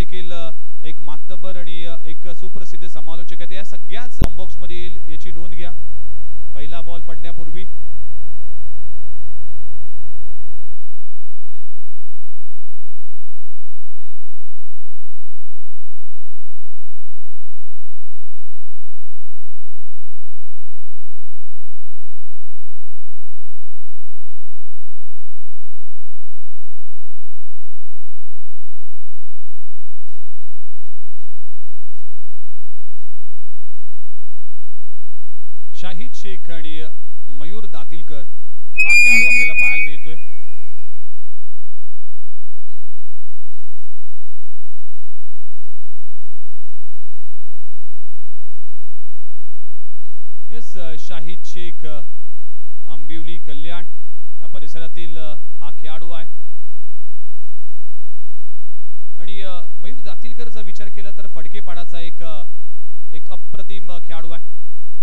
देखील एक मातबर आणि एक सुप्रसिद्ध समालोचक आहेत। या सगळ्याच बॉक्स मध्ये येईल याची नोंद घ्या। पहिला बॉल पडण्यापूर्वी शाहिद शेख आणि मयूर दातिलकर हा खेळाडू आपल्याला पाहायला मिळतोय। यस, शाहिद शेख आंबिवली कल्याण या परिसरातील हा खेळाडू आहे आणि मयूर दातिलकरचा विचार केला तर फडकेपाडाचा एक अप्रतिम खेळाडू आहे।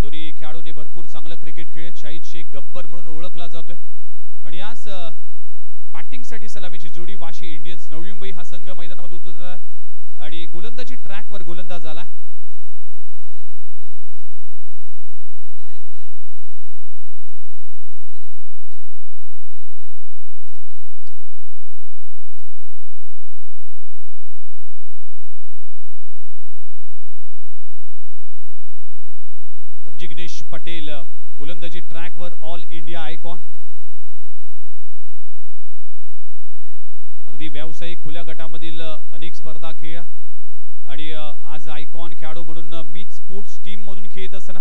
दोन्ही खेळाडूंनी भरपूर चांगलं क्रिकेट खेळत शाहिद शेख गब्बर म्हणून ओळखला जातोय आणि आज बॅटिंगसाठी सलामीची जोडी वाशी इंडियन्स नवी मुंबई हा संघ मैदानामध्ये उतरत आहे आणि गोलंदाजी ट्रॅकवर गोलंदाज आला। जिग्नेश पटेल गोलंदाजी ट्रॅकवर ऑल इंडिया आयकॉन, अगदी व्यावसायिक खुल्या गटामधील अनेक स्पर्धा खेळल्या आणि आज आयकॉन खेळाडू म्हणून मीत स्पोर्ट्स टीम मधून खेळत असताना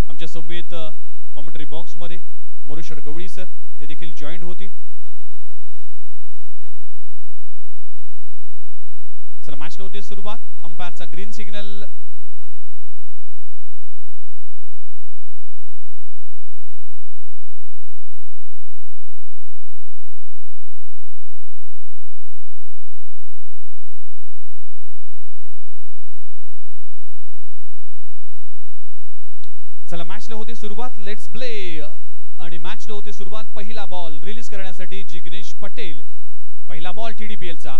आमच्या समवेत कॉमेंट्री बॉक्स मध्ये मोरेश्वर गवळी सर ते देखील जॉईंट होतील। चला मॅचला होते सुरुवात। अंपायरचा ग्रीन सिग्नल चला मॅचला होते सुरुवात। लेट्स प्ले आणि मॅचला होते सुरुवात। पहिला बॉल रिलीज करण्यासाठी जिग्नेश पटेल। पहिला बॉल टीडीपीएलचा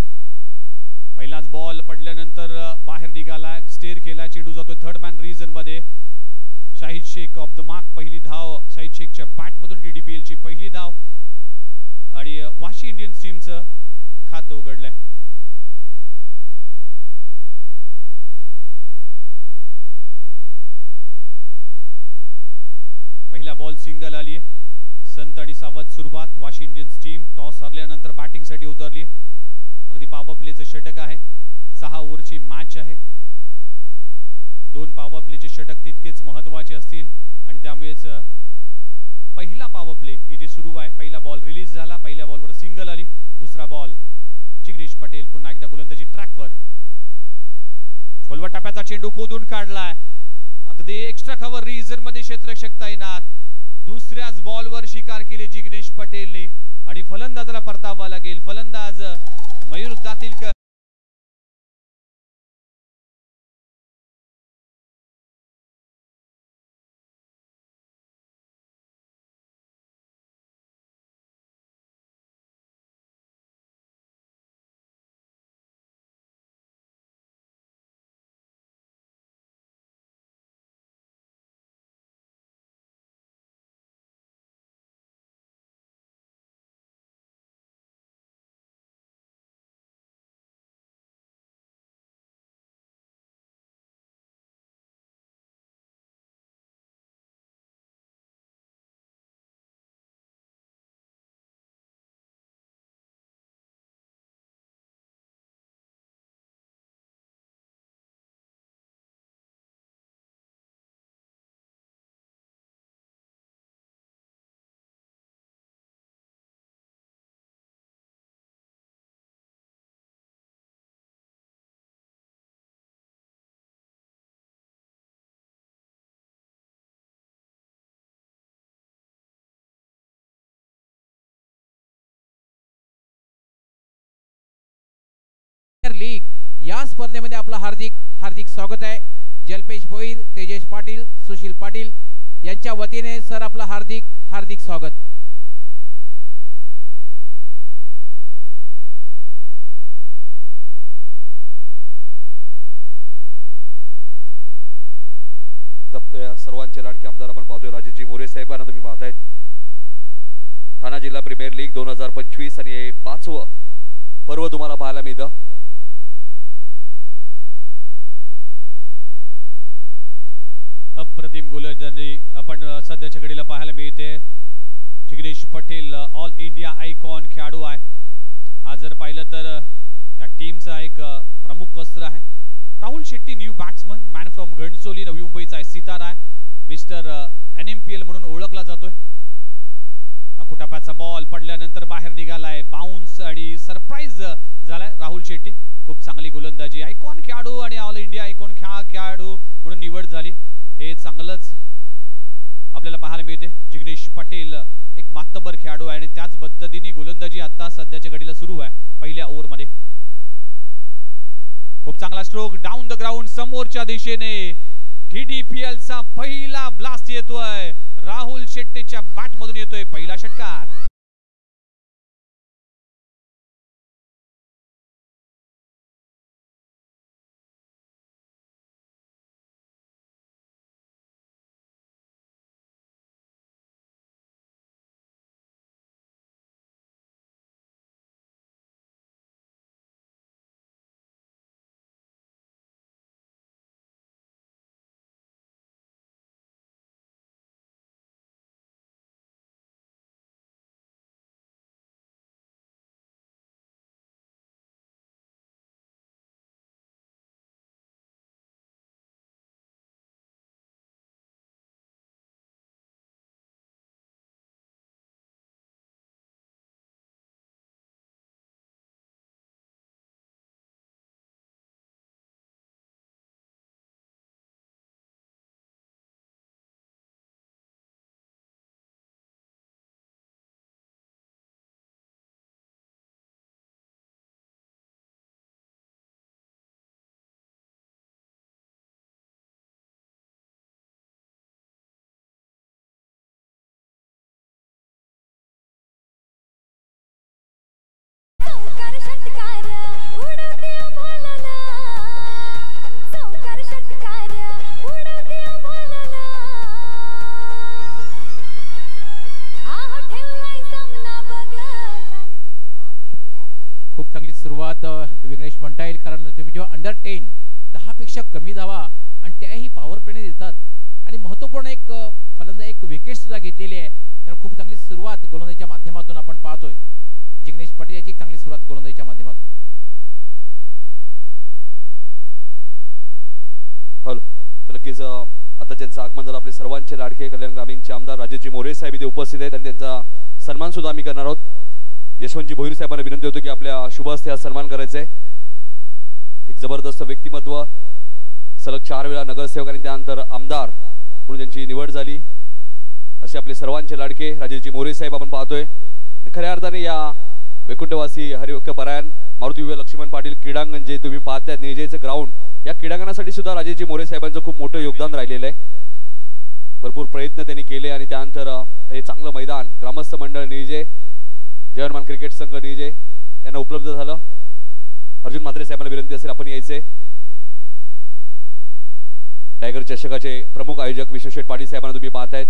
पहिलाच बॉल पडल्यानंतर बाहेर निघाला, स्टेअर केला, चेंडू जातो थर्ड मॅन रीजन मध्ये। Shahid Sheikh off the mark, पहिली धाव शाहिद शेखच्या बॅट मधून टीडीपीएलची पहिली धाव आणि वाशी इंडियन्स टीमचं खातं उघडलंय। पहिला बॉल सिंगल आली आहे। संत आणि सावध सुरुवात। वाशी इंडियन्स टीम टॉस हरल्यानंतर बॅटिंग साठी उतरली आहे। अगदी पॉवर प्लेचं षटक आहे। 6 ओव्हरची मॅच आहे। 2 पॉवर प्लेचे षटक तितकेच महत्त्वाचे असतील आणि त्यामुळेच पहिला पॉवर प्ले इथे सुरू आहे। पहिला बॉल रिलीज झाला, पहिल्या बॉलवर सिंगल आली। दुसरा बॉल जिग्नेश पटेल पुन्हा एकदा गोलंदाजी ट्रॅकवर, खोलवर टप्प्याचा चेंडू खोदून काढलाय, अगदी एक्स्ट्रा कव्हर रीजन मध्ये क्षेत्ररक्षक तैनात। दुसऱ्याच बॉलवर शिकार केली जिग्नेश पटेलने आणि फलंदाजाला परतावा लागेल। फलंदाज मयूर दातिलकर लीग या स्पर्धेमध्ये आपलं हार्दिक स्वागत आहे। जलपेश भोईर, तेजेश पाटील, सुशील पाटील यांच्या वतीने सर आपलं हार्दिक स्वागत। सर्वांचे लाडके आमदार आपण पाहतोय राजेशजी मोरे साहेबांना तुम्ही पाहतायत. ठाणा जिल्हा प्रीमियर लीग 2025 आणि हे 5वं पर्व तुम्हाला पाहायला मिळतं. अप्रतिम गोलंदाजी आपण सध्याच्या घडीला पाहायला मिळते. Jignesh Patel all India icon खेळाडू आहे. आज जर पाहिलं तर त्या टीमचा एक प्रमुख अस्त्र आहे. Rahul Shetty new batsman, man from Ghansoli, नवी मुंबईचा सितारा आहे. मिस्टर NMPL म्हणून ओळखला जातोय. कुटापाचा बॉल पडल्यानंतर बाहेर निघालाय, बाउन्स आणि सरप्राईज झालाय. राहुल शेट्टी खूप चांगली गोलंदाजी, आयकॉन खेळाडू आणि ऑल इंडिया आयकॉन खेळाडू म्हणून निवड झाली. हे चांगलंच आपल्याला पाहायला मिळते. जिग्नेश पटेल एक मातबर खेळाडू आहे आणि त्याच पद्धतीने गोलंदाजी आता सध्याच्या घडीला सुरू आहे. पहिल्या ओव्हरमध्ये खूप चांगला स्ट्रोक डाऊन द ग्राउंड समोरच्या दिशेने. TDPL चा पहिला ब्लास्ट येतोय, राहुल शेट्टीच्या बॅट मधून येतोय पहिला षटकार. खूप चांगली सुरुवात विघ्नेश म्हणता येईल, कारण तुम्ही जेव्हा अंडर 10 पेक्षा कमी धावा आणि त्याही पॉवर प्लेने देतात आणि महत्त्वपूर्ण एक फलंदाज एक विकेट सुद्धा घेतलेली आहे. त्यामुळे खूप चांगली सुरुवात गोलंदाजीच्या माध्यमातून आपण पाहतोय. जिग्नेश पटेल याची चांगली सुरुवात गोलंदाजीच्या माध्यमातून. हॅलो, तर नक्कीच आता ज्यांचं आगमन झालं आपले सर्वांचे लाडके कल्याण ग्रामीणचे आमदार राजेशजी मोरे साहेब इथे उपस्थित आहेत आणि त्यांचा सन्मान सुद्धा आम्ही करणार आहोत. यशवंतजी भोईर साहेबांना विनंती होतो की आपल्या शुभ हस्ते हा सन्मान करायचा आहे. एक जबरदस्त व्यक्तिमत्व, सलग 4 वेळा नगरसेवक आणि त्यानंतर आमदार म्हणून त्यांची निवड झाली असे आपले सर्वांचे लाडके राजेशजी मोरे साहेब आपण पाहतोय. खऱ्या अर्थाने या वैकुंठवासी हरिभक्तपरायण मारुती विवे लक्ष्मण पाटील क्रीडांगण जे तुम्ही पाहताय निजेचं ग्राउंड, या क्रीडांगणासाठी सुद्धा राजेशजी मोरे साहेबांचं खूप मोठं योगदान राहिलेलं आहे. भरपूर प्रयत्न त्यांनी केले आणि त्यानंतर हे चांगलं मैदान ग्रामस्थ मंडळ निजे, जयहनुमान क्रिकेट संघ निजे यांना उपलब्ध झालं. अर्जुन म्हात्रे साहेबांना विनंती असेल आपण यायचे. टायगर चषकाचे प्रमुख आयोजक विश्वशेठ पाटील साहेबांना तुम्ही पाहतायत.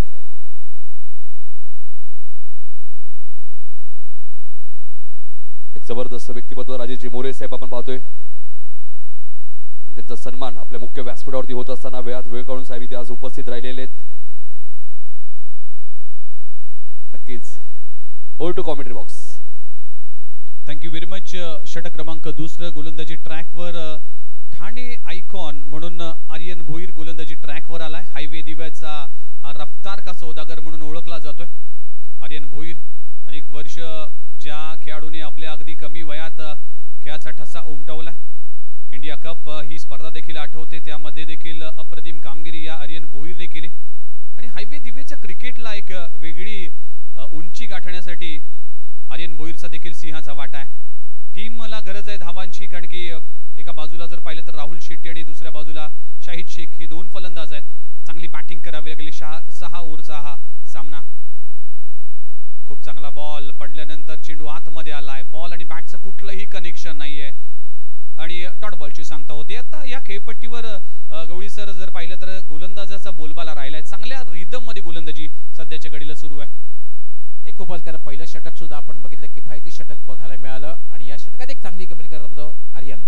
एक जबरदस्त व्यक्तिमत्व राजेशजी मोरे साहेब आपण पाहतोय. त्यांचा सन्मान आपल्या मुख्य व्यासपीठावरती होत असताना वेळात वेळ काढून साहेब इथे आज उपस्थित राहिलेले आहेत. नक्कीच over to commentary box. Thank you very much. षटक क्रमांक 2 गोलंदाजी ट्रॅकवर ठाणे आयकॉन म्हणून आर्यन भोईर गोलंदाजी ट्रॅकवर आलाय. हायवे दिव्याचा हा रफ्तार का सौदागर म्हणून ओळखला जातोय. आर्यन भोईर अनेक वर्ष ज्या खेळाडूने आपल्या अगदी कमी वयात खेळाचा ठसा उमटवला. इंडिया कप ही स्पर्धा देखील आठवते, त्यामध्ये देखील अप्रतिम कामगिरी या आर्यन भोईरने केली आणि हायवे दिव्याच्या क्रिकेटला एक वेगळी उंची गाठण्यासाठी आर्यन भोईरचा देखील सिंहाचा वाटा आहे. टीमला गरज आहे धावांची, कारण की एका बाजूला जर पाहिलं तर राहुल शेट्टी आणि दुसऱ्या बाजूला शाहिद शेख हे 2 फलंदाज आहेत. चांगली बॅटिंग करावी लागली. 6 ओव्हरचा हा सामना. खूप चांगला बॉल पडल्यानंतर चेंडू आतमध्ये आलाय. बॉल आणि बॅटचं कुठलंही कनेक्शन नाहीये. आणि डॉट बॉलची सांगता होते. आता या खेळपट्टीवर गवळी सर जर पाहिलं तर गोलंदाजाचा बोलबाला राहिलाय. चांगल्या रिदम मध्ये गोलंदाजी सध्याच्या घडीला सुरू आहे. एक खूपच कारण पहिलं षटक सुद्धा आपण बघितलं, किफायती षटक बघायला मिळालं आणि या षटकात एक चांगली कमेंट करत होतं आर्यन.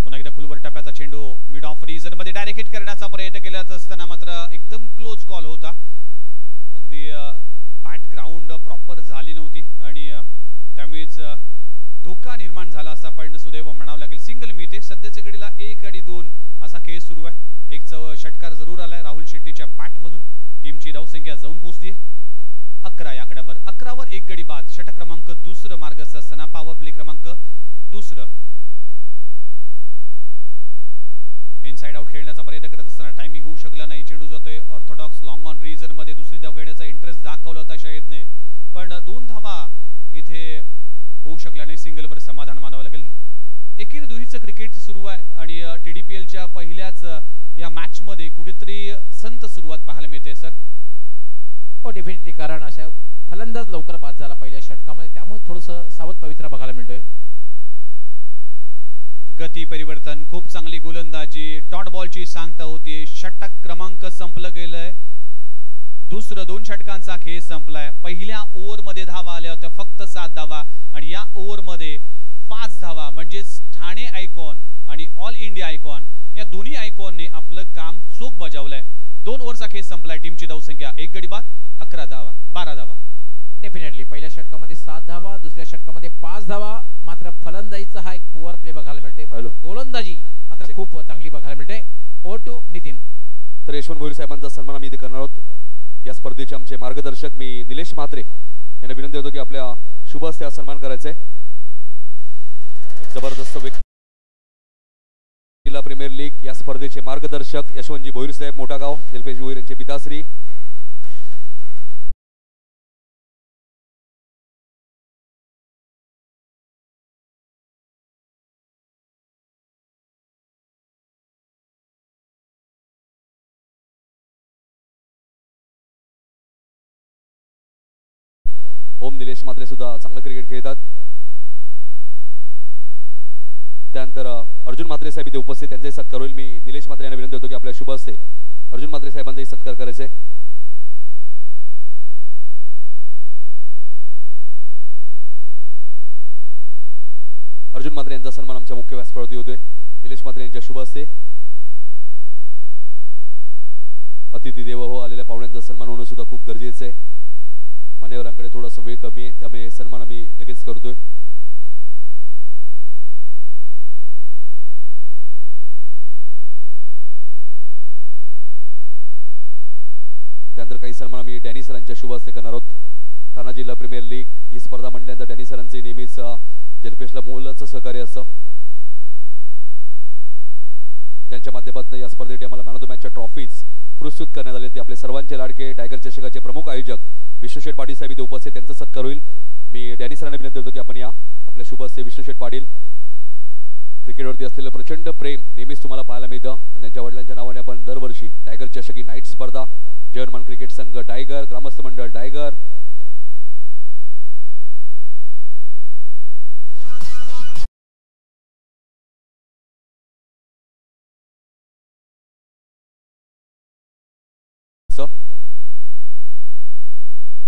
पुन्हा एकदा खोलवर टप्प्याचा चेंडू मिड ऑफ रिजन मध्ये डायरेक्ट हिट करण्याचा प्रयत्न केला असताना मात्र एकदम क्लोज कॉल होता. अगदी बॅट ग्राउंड प्रॉपर झाली नव्हती आणि त्यामुळेच धोका निर्माण झाला असा पण सुदैव म्हणावं लागेल. सिंगल मिळते. सध्याच्या घडीला 1 आणि 2 असा खेळ सुरू आहे. एक षटकार जरूर आलाय राहुल शेट्टीच्या बॅटमधून. टीमची धावसंख्या जाऊन पोहोचली 11 या आकड्यावर. 11 वर 1 गडी बाद. षटक क्रमांक 2 मार्गस्थ असताना पॉवर प्ले क्रमांक 2. इनसाइड आउट खेळण्याचा प्रयत्न करत असताना टायमिंग होऊ शकला नाही. चेंडू जातोय ऑर्थोडॉक्स लॉंग ऑन रिजन मध्ये. दुसरी धाव घेण्याचा इंटरेस्ट दाखवला होता शाहिदने, पण 2 धावा इथे होऊ शकल्या नाही. सिंगलवर समाधान मानावं लागेल. एकेरी दुहीचं क्रिकेट सुरू आहे आणि TDPLच्या पहिल्याच या मॅच मध्ये कुठेतरी संत सुरुवात पाहायला मिळते सर. हो डेफिनेटली, कारण अशा फलंदाज लवकर बाद झाला पहिल्या षटकामध्ये, त्यामुळे थोडंसं सावध पवित्रा बघायला मिळतोय. गती परिवर्तन, खूप चांगली गोलंदाजी. डॉट बॉलची सांगता होती. षटक क्रमांक संपलं गेलंय. 2 षटकांचा खेळ संपलाय. पहिल्या ओव्हरमध्ये धावा आल्या होत्या फक्त 7 धावा आणि या ओव्हरमध्ये 5 धावा. म्हणजेच ठाणे आयकॉन आणि ऑल इंडिया आयकॉन या दोन्ही आयकॉनने आपलं काम चोख बजावलंय. 2 ओव्हरचा खेळ संपलाय. टीमची धावसंख्या 1 गडी बाद, 11 धावा, 12 धावा. डेफिनेटली पहिल्या षटकामध्ये 7 धावा, दुसऱ्या षटकामध्ये 5 धावा. मात्र फलंदाजीचा हा एक पुअर प्ले बघायला मिळते. गोलंदाजी मात्र खूप चांगली बघायला मिळते. Over to Nitin. तर यशवंत भोईर साहेबांचा सन्मान आम्ही इथे करणार आहोत. या स्पर्धेचे आमचे मार्गदर्शक मी निलेश म्हात्रे यांना विनंती होतो की आपल्या शुभ हस्ते हा सन्मान करायचा आहे. एक जबरदस्त व्यक्ती. जिल्हा प्रीमियर लीग या स्पर्धेचे मार्गदर्शक यशवंतजी भोईर साहेब मोठागाव, जलपेश भोईर यांचे पिताश्री. ओम निलेश म्हात्रे सुद्धा चांगलं क्रिकेट खेळतात. त्यानंतर अर्जुन म्हात्रे साहेब इथे उपस्थित, त्यांचे सत्कार होईल. मी निलेश म्हात्रे यांना विनंती होतो की आपल्या शुभ हस्ते अर्जुन म्हात्रे साहेबांचाही सत्कार करायचे. अर्जुन म्हात्रे यांचा सन्मान आमच्या मुख्य व्यासपीठावरती होतोय. निलेश म्हात्रे यांच्या शुभ हस्ते. अतिथी देव हो आलेल्या पाहुण्यांचा सन्मान होणं सुद्धा खूप गरजेचं आहे. मान्यवरांकडे थोडासा वेळ कमी आहे, त्यामुळे सन्मान आम्ही लगेच करतोय. त्यानंतर काही सन्मान आम्ही डॅनी सरांच्या शुभ हस्ते करणार आहोत. ठाणा जिल्हा प्रीमियर लीग ही स्पर्धा म्हटल्यानंतर डॅनी सरांचे नेहमीच जलपेशला मोलाचं सहकार्य असतं. त्यांच्या माध्यमातून या स्पर्धेसाठी आम्हाला मॅन ऑफ द मॅचच्या ट्रॉफीज पुरस्कृत करण्यात आले. ते आपले सर्वांचे लाडके टायगर चषकाचे प्रमुख आयोजक विष्णुशेठ पाटील साहेब इथे उपस्थित, त्यांचा सत्कार होईल. मी डॅनी सरांना विनंती करतो की आपण या. आपल्या शुभ हस्ते विष्णुशेठ पाटील. क्रिकेटवरती असलेलं प्रचंड प्रेम नेहमीच तुम्हाला पाहायला मिळतं आणि त्यांच्या वडिलांच्या नावाने आपण दरवर्षी टायगर चषकी नाईट स्पर्धा, जयहनुमान क्रिकेट संघ टायगर, ग्रामस्थ मंडळ टायगर,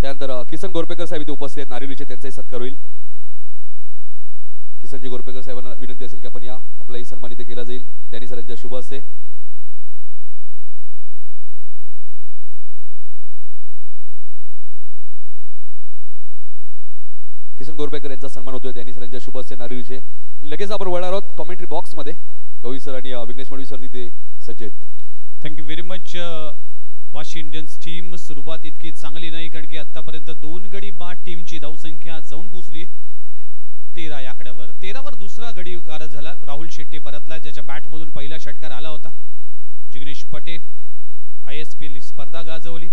त्यानंतर किसन गोरपेकर साहेब इथे उपस्थित आहेत नारिवलीचे, त्यांचाही सत्कार होईल. किसनजी गोरपेकर साहेबांना विनंती असेल की आपण या. आपलाही सन्मान इथे केला जाईल डॅनी सरांच्या शुभ हस्ते. किसन गोरपेकर यांचा सन्मान होतोय डॅनी सरांच्या शुभ हस्ते नारिवलीचे. लगेच आपण वळणार आहोत कॉमेंट्री बॉक्स मध्ये. गवळी सर आणि विघ्नेश मडवी सर तिथे सज्ज आहेत. Thank you very much. Vashi Indians team सुरुवात इतकी चांगली नाही, कारण की आतापर्यंत 2 गडी बाद टीमची धावसंख्या जाऊन पोहोचली 13 या आकड्यावर. 13 वर दुसरा गडी गारद झाला. राहुल शेट्टी परतला, ज्याच्या बॅटमधून पहिला षटकार आला होता. जिग्नेश पटेल ISPL स्पर्धा गाजवली.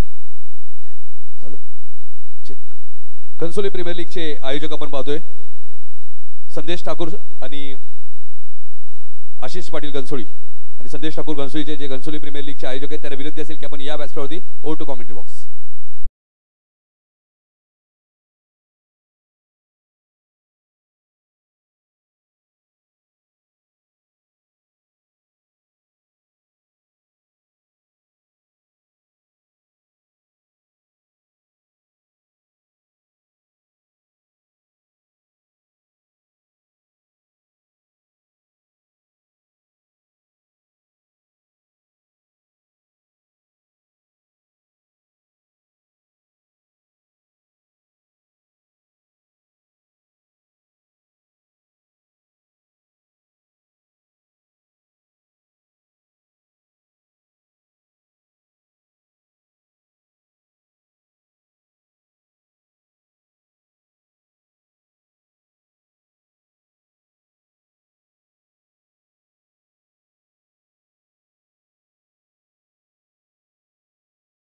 Hello check. कन्सोली प्रीमियर लीगचे आयोजक आपण पाहतोय संदेश ठाकूर आणि आशिष पाटील घनसोळी आणि संदेश ठाकूर घनसोळीचे जे घनसोली प्रीमियर लीगचे आयोजक आहेत त्यांना विनंती असेल की आपण या व्यासपीठावरती over to commentary box.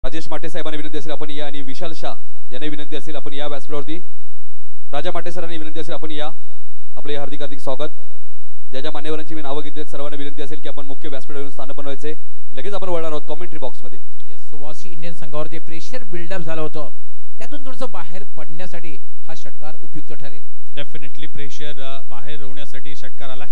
Rajesh Mate साहेबांना विनंती असेल आपण या आणि विशाल शाह यांना विनंती असेल आपण या व्यासपीठावरती राजा माटे सरांनी विनंती असेल आपण या आपले हार्दिक हार्दिक स्वागत ज्या ज्या मान्यवरांची मी नावं घेतली सर्वांना विनंती असेल की आपण मुख्य व्यासपीठावरून स्थान बनवायचे लगेच आपण वळणार आहोत कॉमेंट्री बॉक्समध्ये वाशी इंडियन संघावर जे प्रेशर बिल्डअप झालं होतं त्यातून थोडंसं बाहेर पडण्यासाठी हा षटकार उपयुक्त ठरेल डेफिनेटली प्रेशर बाहेर होण्यासाठी षटकार आला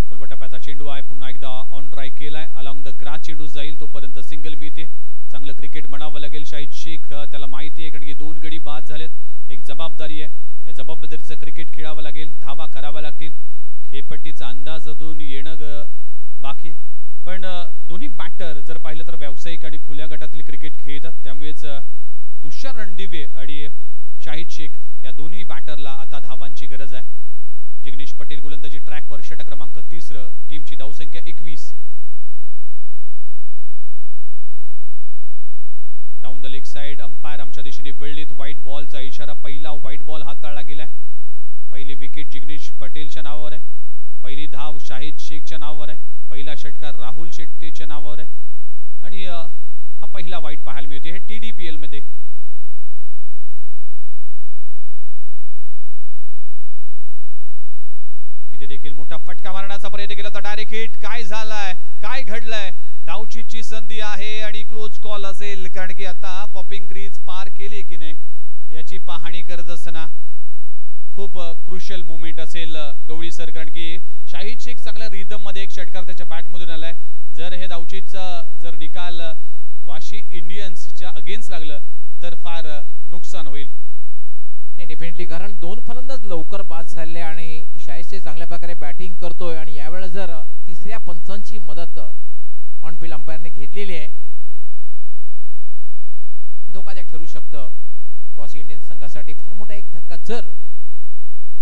खोलपटाप्याचा चेंडू आहे पुन्हा एकदा ऑन ट्राय केलाय अलॉंग द ग्रास चेंडू जाईल तोपर्यंत सिंगल मिळते चांगलं क्रिकेट म्हणावं लागेल शाहिद शेख त्याला माहिती आहे कारण की 2 गडी बाद झालेत एक जबाबदारी आहे या जबाबदारीचं क्रिकेट खेळावं लागेल धावा कराव्या लागतील खेळपट्टीचा अंदाज अजून येणं बाकी पण दोन्ही बॅटर जर पाहिलं तर व्यावसायिक आणि खुल्या गटातील क्रिकेट खेळतात त्यामुळेच तुषार रणदिवे आणि शाहिद शेख या दोन्ही बॅटरला आता धावांची गरज आहे जिग्नेश पटेल गोलंदाजी ट्रॅकवर षटक क्रमांक 30 टीमची धावसंख्या 21 down the leg side umpire आमच्या दिशेने वळलीत व्हाईट बॉलचा इशारा पहिला व्हाईट बॉल हाताळला गेलाय पहिली विकेट जिग्नेश पटेलच्या नावावर आहे पहिली धाव शाहिद शेखच्या नावावर आहे पहिला षटकार राहुल शेट्टीच्या नावावर आहे आणि हा पहिला वाईट पाहायला मिळते हे TDPL मध्ये इथे देखील मोठा फटका मारण्याचा प्रयत्न केला तर डायरेक्ट हिट काय झालाय काय घडलंय धावचीची संधी आहे आणि क्लोज कॉल असेल कारण की आता पॉपिंग क्रीज पार केली की नाही याची पाहणी करत असताना खूप क्रुशियल मोमेंट असेल गवळी सर कारण की शाहिद शेख चांगल्या रिदम मध्ये एक षटकार त्याच्या बॅटमधून आलाय जर हे धावचीचा जर निकाल वाशी इंडियन्सच्या अगेन्स्ट लागलं तर फार नुकसान होईल नाही डेफिनेटली कारण 2 फलंदाज लवकर बाद झाले आणि शाहिद शेख चांगल्या प्रकारे बॅटिंग करतोय आणि यावेळेला जर तिसऱ्या पंचांची मदत ऑन फील्ड अंपायरने घेतलेली आहे धोकादायक ठरू शकतं वाशी इंडियन संघासाठी फार मोठा एक धक्का जर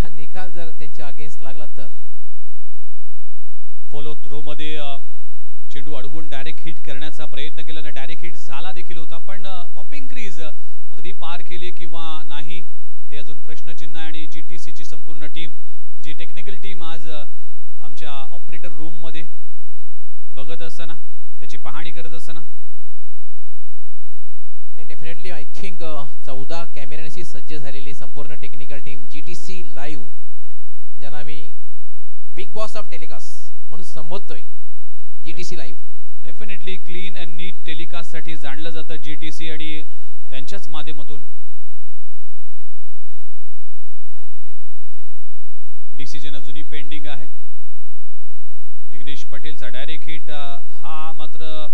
हा निकाल जर त्यांच्या अगेन्स्ट लागला तर फॉलो थ्रो मध्ये चेंडू अडवून डायरेक्ट हिट करण्याचा प्रयत्न केला ना डायरेक्ट हिट झाला देखील होता पण पॉपिंग क्रीज अगदी पार केली किंवा नाही ते अजून प्रश्नचिन्ह आहे आणि GTC ची संपूर्ण टीम जी टेक्निकल टीम आज आमच्या ऑपरेटर रूम मध्ये बघत असताना त्याची पाहणी करत असताना डेफिनेटली आय थिंक 14 कॅमेऱ्यांशी सज्ज झालेली संपूर्ण टेक्निकल टीम GTC लाईव्ह ज्यांना आम्ही बिग बॉस ऑफ टेलिकास्ट म्हणून संबोधतोय GTC live definitely clean and neat telecast साठी जाणलं जातं GTC आणि त्यांच्याच माध्यमातून डिसिजन अजूनही पेंडिंग आहे जिग्नेश पटेलचा डायरेक्ट हिट हा मात्र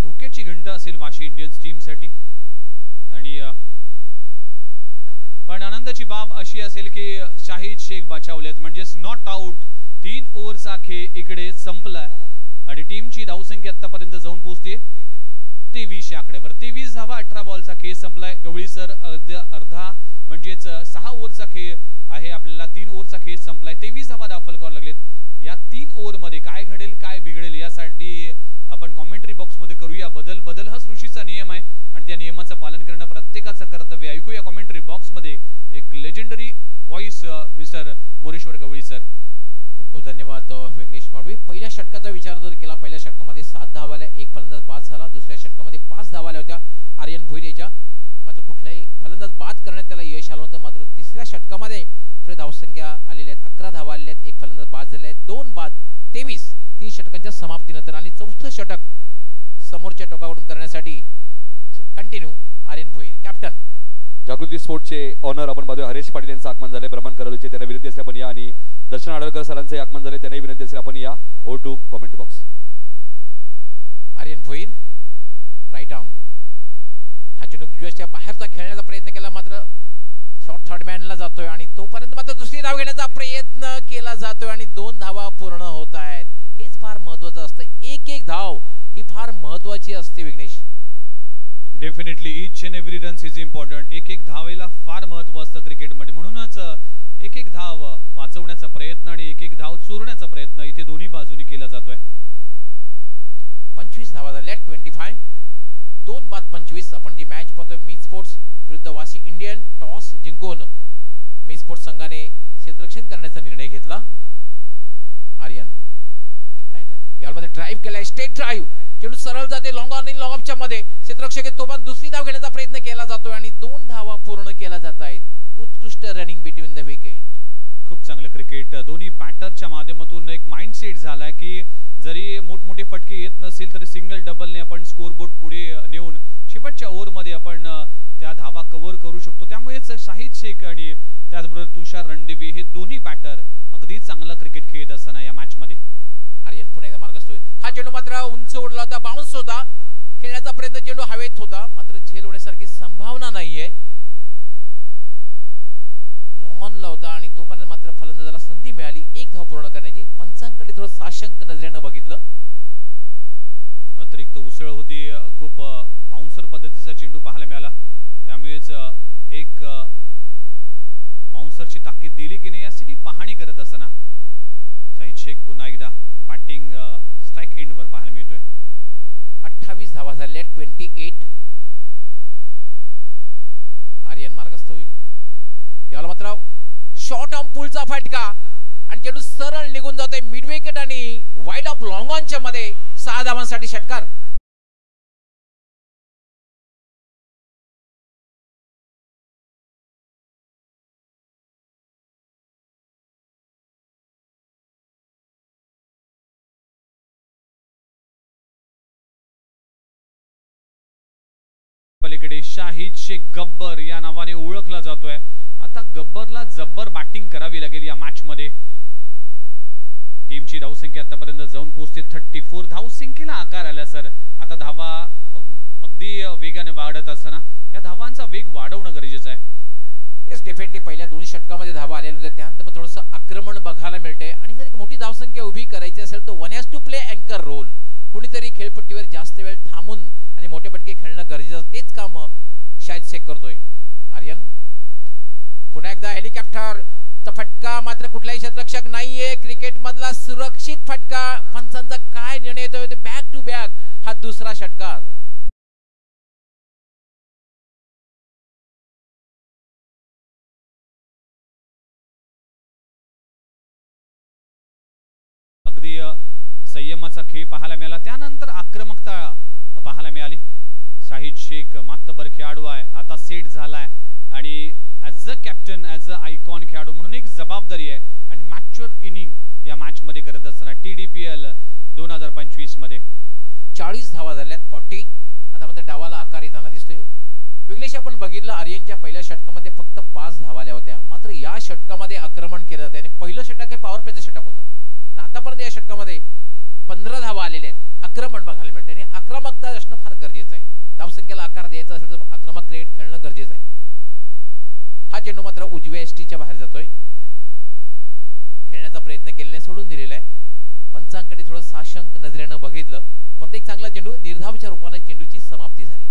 धोक्याची घंटा असेल वाशी इंडियन्स टीम साठी आणि पण आनंदाची बाब अशी असेल की शाहिद शेख बचावलेत म्हणजेच नॉट आउट 3 ओव्हरचा खेळ इकडे संपला आणि टीमची धावसंख्या आतापर्यंत जाऊन पोहोचते 23 या आकड्यावर 23 धावा 18 बॉलचा खेळ संपलाय गवळी सर अर्धा म्हणजेच 6 ओव्हरचा खेळ आहे आपल्याला 3 ओव्हरचा खेळ संपलाय 23 धावा दाखल करावं लागलेत या 3 ओव्हर मध्ये काय घडेल काय बिघडेल यासाठी आपण कॉमेंट्री बॉक्स मध्ये करूया बदल हा सृष्टीचा नियम आहे आणि त्या नियमाचं पालन करणं प्रत्येकाचं कर्तव्य ऐकूया कॉमेंट्री बॉक्स मध्ये एक लेजेंडरी व्हॉइस मिस्टर मोरेश्वर गवळी सर खूप खूप धन्यवाद विघ्नेश माळवी पहिल्या षटकाचा विचार जर केला पहिल्या षटकामध्ये 7 धावा आल्या एक फलंदाज बाद झाला दुसऱ्या षटकामध्ये 5 धावा आल्या होत्या आर्यन भोईर याच्या मात्र कुठलाही फलंदाज बाद करण्यात त्याला यश आलं होतं मात्र तिसऱ्या षटकामध्ये थोडी धावसंख्या आलेल्या आहेत 11 धावा आलेल्या आहेत एक फलंदाज बाद झाले आहेत 2 बाद 23 3 षटकांच्या समाप्तीनंतर आणि चौथं षटक समोरच्या टोकाकडून करण्यासाठी कंटिन्यू आर्यन भोईर कॅप्टन जागृती स्पोर्टचे ऑनर आपण पाहतोय हरेश पाटील यांचं आगमन झाले ब्रह्मन करवलीचे त्यांना विनंती असेल आपण या आणि दर्शन आडळकर सरांचे आगमन झाले त्यांनाही विनंती असेल आपण या O2 comment box Aryan Bhoir right arm हा चेंडू उजव्याच्या बाहेरचा खेळण्याचा प्रयत्न केला मात्र शॉर्ट थर्ड मॅनला जातोय आणि तोपर्यंत मात्र दुसरी धाव घेण्याचा प्रयत्न केला जातोय आणि 2 धावा पूर्ण होत आहेत हेच फार महत्त्वाचं असतं एक धाव ही फार महत्त्वाची असते Vighnesh definitely each and every runs is important एक धावेला फार महत्त्व असतं क्रिकेटमध्ये म्हणूनच एक धाव वाचवण्याचा प्रयत्न आणि एक धाव चुरण्याचा प्रयत्न इथे दोन्ही बाजूनी केला जातोय 25 धावा झाल्या 25 2 बाद 25 आपण जी मॅच पाहतोय मीत स्पोर्ट्स विरुद्ध वाशी इंडियन टॉस जिंकून मीत स्पोर्ट्स संघाने क्षेत्ररक्षण करण्याचा निर्णय घेतला आर्यन राईट यामध्ये ड्राइव्ह केलाय स्टेट ड्राइव्ह चेंडू सरळ जाते लॉंग ऑन इन लॉंग ऑफच्या मध्ये, क्षेत्ररक्षक तो पण दुसरी धाव घेण्याचा प्रयत्न केला जातोय आणि 2 धावा पूर्ण केल्या जात आहेत. उत्कृष्ट रनिंग बिटवीन द विकेट. खूप चांगलं क्रिकेट. दोन्ही बॅटरच्या माध्यमातून एक माइंडसेट झाला की जरी मोठमोठे फटके येत नसेल तरी सिंगल डबलने आपण स्कोरबोर्ड पुढे नेऊन शेवटच्या ओव्हरमध्ये आपण त्या धावा कव्हर करू शकतो. त्यामुळेच शाहिद शेख आणि त्याचबरोबर तुषार रणदिवे हे दोन्ही बॅटर अगदी चांगलं क्रिकेट खेळत असताना या मॅच मध्ये. आर्यन पुन्हा एकदा मार्गस्थ होईल. हा चेंडू मात्र उंच उडला होता, बाउन्स होता, खेळण्याचा प्रयत्न चेंडू हवेत होता, मात्र झेल होण्यासारखी संभावना नाहीये. लॉंग ऑन ला होता आणि तोपर्यंत मात्र फलंदाजाला संधी मिळाली एक धाव पूर्ण करण्याची. पंचांकडे थोडं साशंक नजरेनं बघितलं. अतिरिक्त उसळ होती, खूप बाउन्सर पद्धतीचा चेंडू पाहायला मिळाला. त्यामुळेच एक बाउन्सरची ताकीद दिली की नाही यासाठी पाहणी करत असताना शाहिद शेख पुन्हा एकदा बॅटिंग स्ट्राइक एंडवर पाहायला मिळतोय. 28 धावा झाल्या, 28. आर्यन मार्गस्थ होईल. याला मात्र शॉर्ट आर्म पुलचा फटका आणि चेंडू सरळ निघून जातोय मिड विकेट आणि वाईड ऑफ लॉंग ऑनच्या मध्ये 6 धावांसाठी षटकार. पलीकडे शाहिद शेख गब्बर या नावाने ओळखला जातोय. आता गब्बरला जब्बर बॅटिंग करावी लागेल या मॅच मध्ये. टीमची धावसंख्या आतापर्यंत जाऊन पोहोचते 34. धावसंख्येला आकार आला सर. आता धावा अगदी वेगाने वाढत असताना या धावांचा वेग वाढवणं गरजेचं आहे. येस, डेफिनेटली पहिल्या 2 षटकामध्ये धावा आलेल्या होत्या, त्यानंतर मग थोडंसं आक्रमण बघायला मिळते आणि जर एक मोठी धावसंख्या उभी करायची असेल तर वन हॅज टू प्ले अँकर रोल. कुणीतरी खेळपट्टीवर जास्त वेळ थांबून आणि मोठे फटके खेळणं गरजेचं, तेच काम शाहिद शेख करतोय. आर्यन पुन्हा एकदा हेलिकॉप्टरचा फटका, मात्र कुठलाही क्षेत्ररक्षक नाहीये. क्रिकेट मधला सुरक्षित फटका. पंचांचा काय निर्णय येतोय? बॅक टू बॅक हा दुसरा षटकार. अगदी संयमाचा खेळ पाहायला मिळाला, त्यानंतर आक्रमकता पाहायला मिळाली. शाहिद शेख मातबर खेळाडू आहे, आता सेट झालाय आणि as a captain as a icon खेळाडू म्हणून एक जबाबदारी आहे आणि मॅच्युअर इनिंग या मॅच मध्ये करत असताना TDPL 2025 मध्ये 40 धावा झाल्यात, 40. आता मात्र डावाला आकार येताना दिसतोय. विघ्नेश, आपण बघितलं आर्यनच्या पहिल्या षटकामध्ये फक्त 5 धावा आल्या होत्या, मात्र या षटकामध्ये आक्रमण केलं जाते आणि पहिलं षटक हे पॉवर प्लेचं षटक होतं. आतापर्यंत या षटकामध्ये 15 धावा आलेल्या आहेत. आक्रमण बघायला मिळते आणि आक्रमकता असणं फार गरजेचं आहे. धावसंख्येला आकार द्यायचा असेल तर आक्रमक क्रिकेट खेळणं गरजेचं आहे. हा चेंडू मात्र उजव्या एसटीच्या बाहेर जातोय. खेळण्याचा प्रयत्न केल्याने सोडून दिलेला आहे. पंचांकडे थोडं साशंक नजरेनं बघितलं, पण एक चांगला चेंडू निर्धावच्या रूपाने चेंडूची समाप्ती झाली.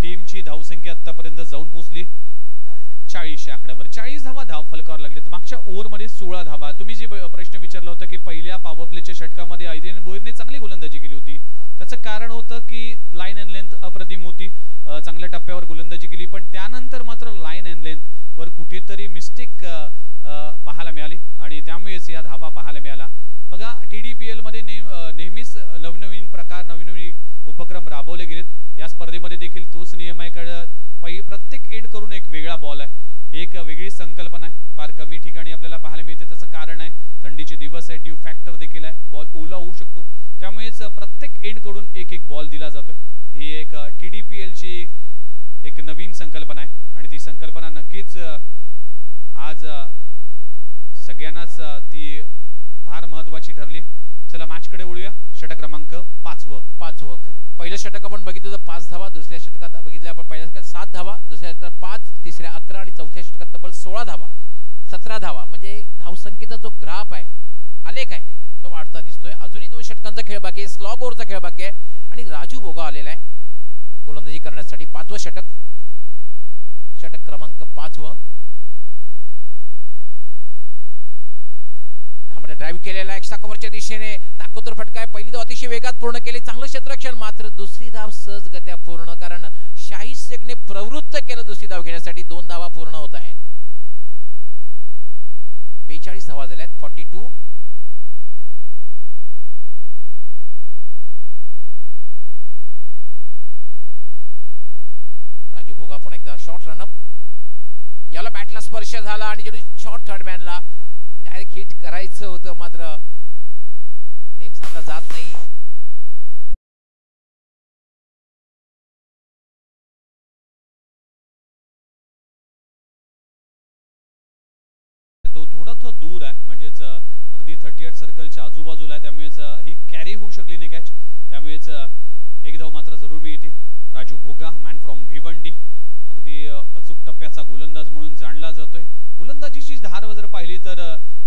टीमची धावसंख्या आतापर्यंत जाऊन पोहोचली 40 या आकड्यावर. 40 धावा धाव फलकावर लागलेत. मागच्या ओव्हरमध्ये 16 धावा. तुम्ही जी प्रश्न विचारला होता की पहिल्या पॉवर प्लेच्या षटकामध्ये आयरिन बोईरने चांगली गोलंदाजी केली होती, त्याचं कारण होतं की लाईन अँड लेंथ अप्रतिम होती, चांगल्या टप्प्यावर गोलंदाजी केली, पण त्यानंतर मात्र लाईन अँड लेंथ वर कुठेतरी मिस्टेक पाहायला मिळाली आणि त्यामुळेच या धावा पाहायला मिळाला. बघा, TDPL मध्ये नेहमीच नवनवीन प्रकार, नवनवीन उपक्रम राबवले गेलेत. या स्पर्धेमध्ये देखील तोच नियम आहे. प्रत्येक एंड करून एक वेगळा बॉल आहे, एक वेगळी संकल्पना आहे. फार कमी ठिकाणी आपल्याला पाहायला मिळते. त्याचं कारण आहे थंडीचे दिवस आहे, ड्यू फॅक्टर देखील आहे, बॉल ओला होऊ शकतो. त्यामुळेच प्रत्येक एंड कडून एक एक बॉल दिला जातो. ही एक TDPL ची एक नवीन संकल्पना आहे आणि ती संकल्पना नक्कीच आज सगळ्यांनाच ती फार महत्त्वाची ठरली. चला मॅचकडे वळूया. षटक क्रमांक 5. पहिलं षटक आपण बघितलं तर 5 धावा, दुसऱ्या षटकात बघितलं आपण पहिल्या षटकात 7 धावा, दुसऱ्या षटकात 5, तिसऱ्या 11 आणि चौथ्या षटकात तब्बल 16 धावा, 17 धावा. म्हणजे धावसंख्येचा जो ग्राफ आहे, आलेख आहे, तो वाढता दिसतोय. अजूनही 2 षटकांचा खेळ बाकी आहे, स्लॉग ओव्हरचा खेळ बाकी आहे आणि राजू बोगा आलेला आहे गोलंदाजी करण्यासाठी. 5वं षटक, षटक क्रमांक 5. ड्राईव्ह केलेला एक्स्ट्रा कव्हरच्या दिशेने ताकदवर फटका आहे. पहिली धाव अतिशय वेगात पूर्ण केली. चांगलं क्षेत्ररक्षण. मात्र दुसरी धाव सहजगत्या पूर्ण, कारण शाहीद शेखने प्रवृत्त केलं दुसरी धाव घेण्यासाठी. 2 धावा पूर्ण होत आहेत. 42 धावा झाल्यात. 42. राजू बोगा पुन्हा एकदा शॉर्ट रनअप. याला बॅटला स्पर्श झाला आणि शॉर्ट थर्ड मॅनला डायरेक्ट हिट करायचं होतं, मात्र नेम साधला जात नाही. तो थोडासा दूर आहे, म्हणजेच अगदी 38 सर्कलच्या आजूबाजूला आहे, त्यामुळेच ही कॅरी होऊ शकली नाही कॅच. त्यामुळेच एक धाव मात्र जरूर मिळते. राजू भोगा मॅन फ्रॉम भिवंडी अगदी अचूक टप्प्याचा गोलंदाज म्हणून जाणला जातोय. गोलंदाजीची धार जर पाहिली तर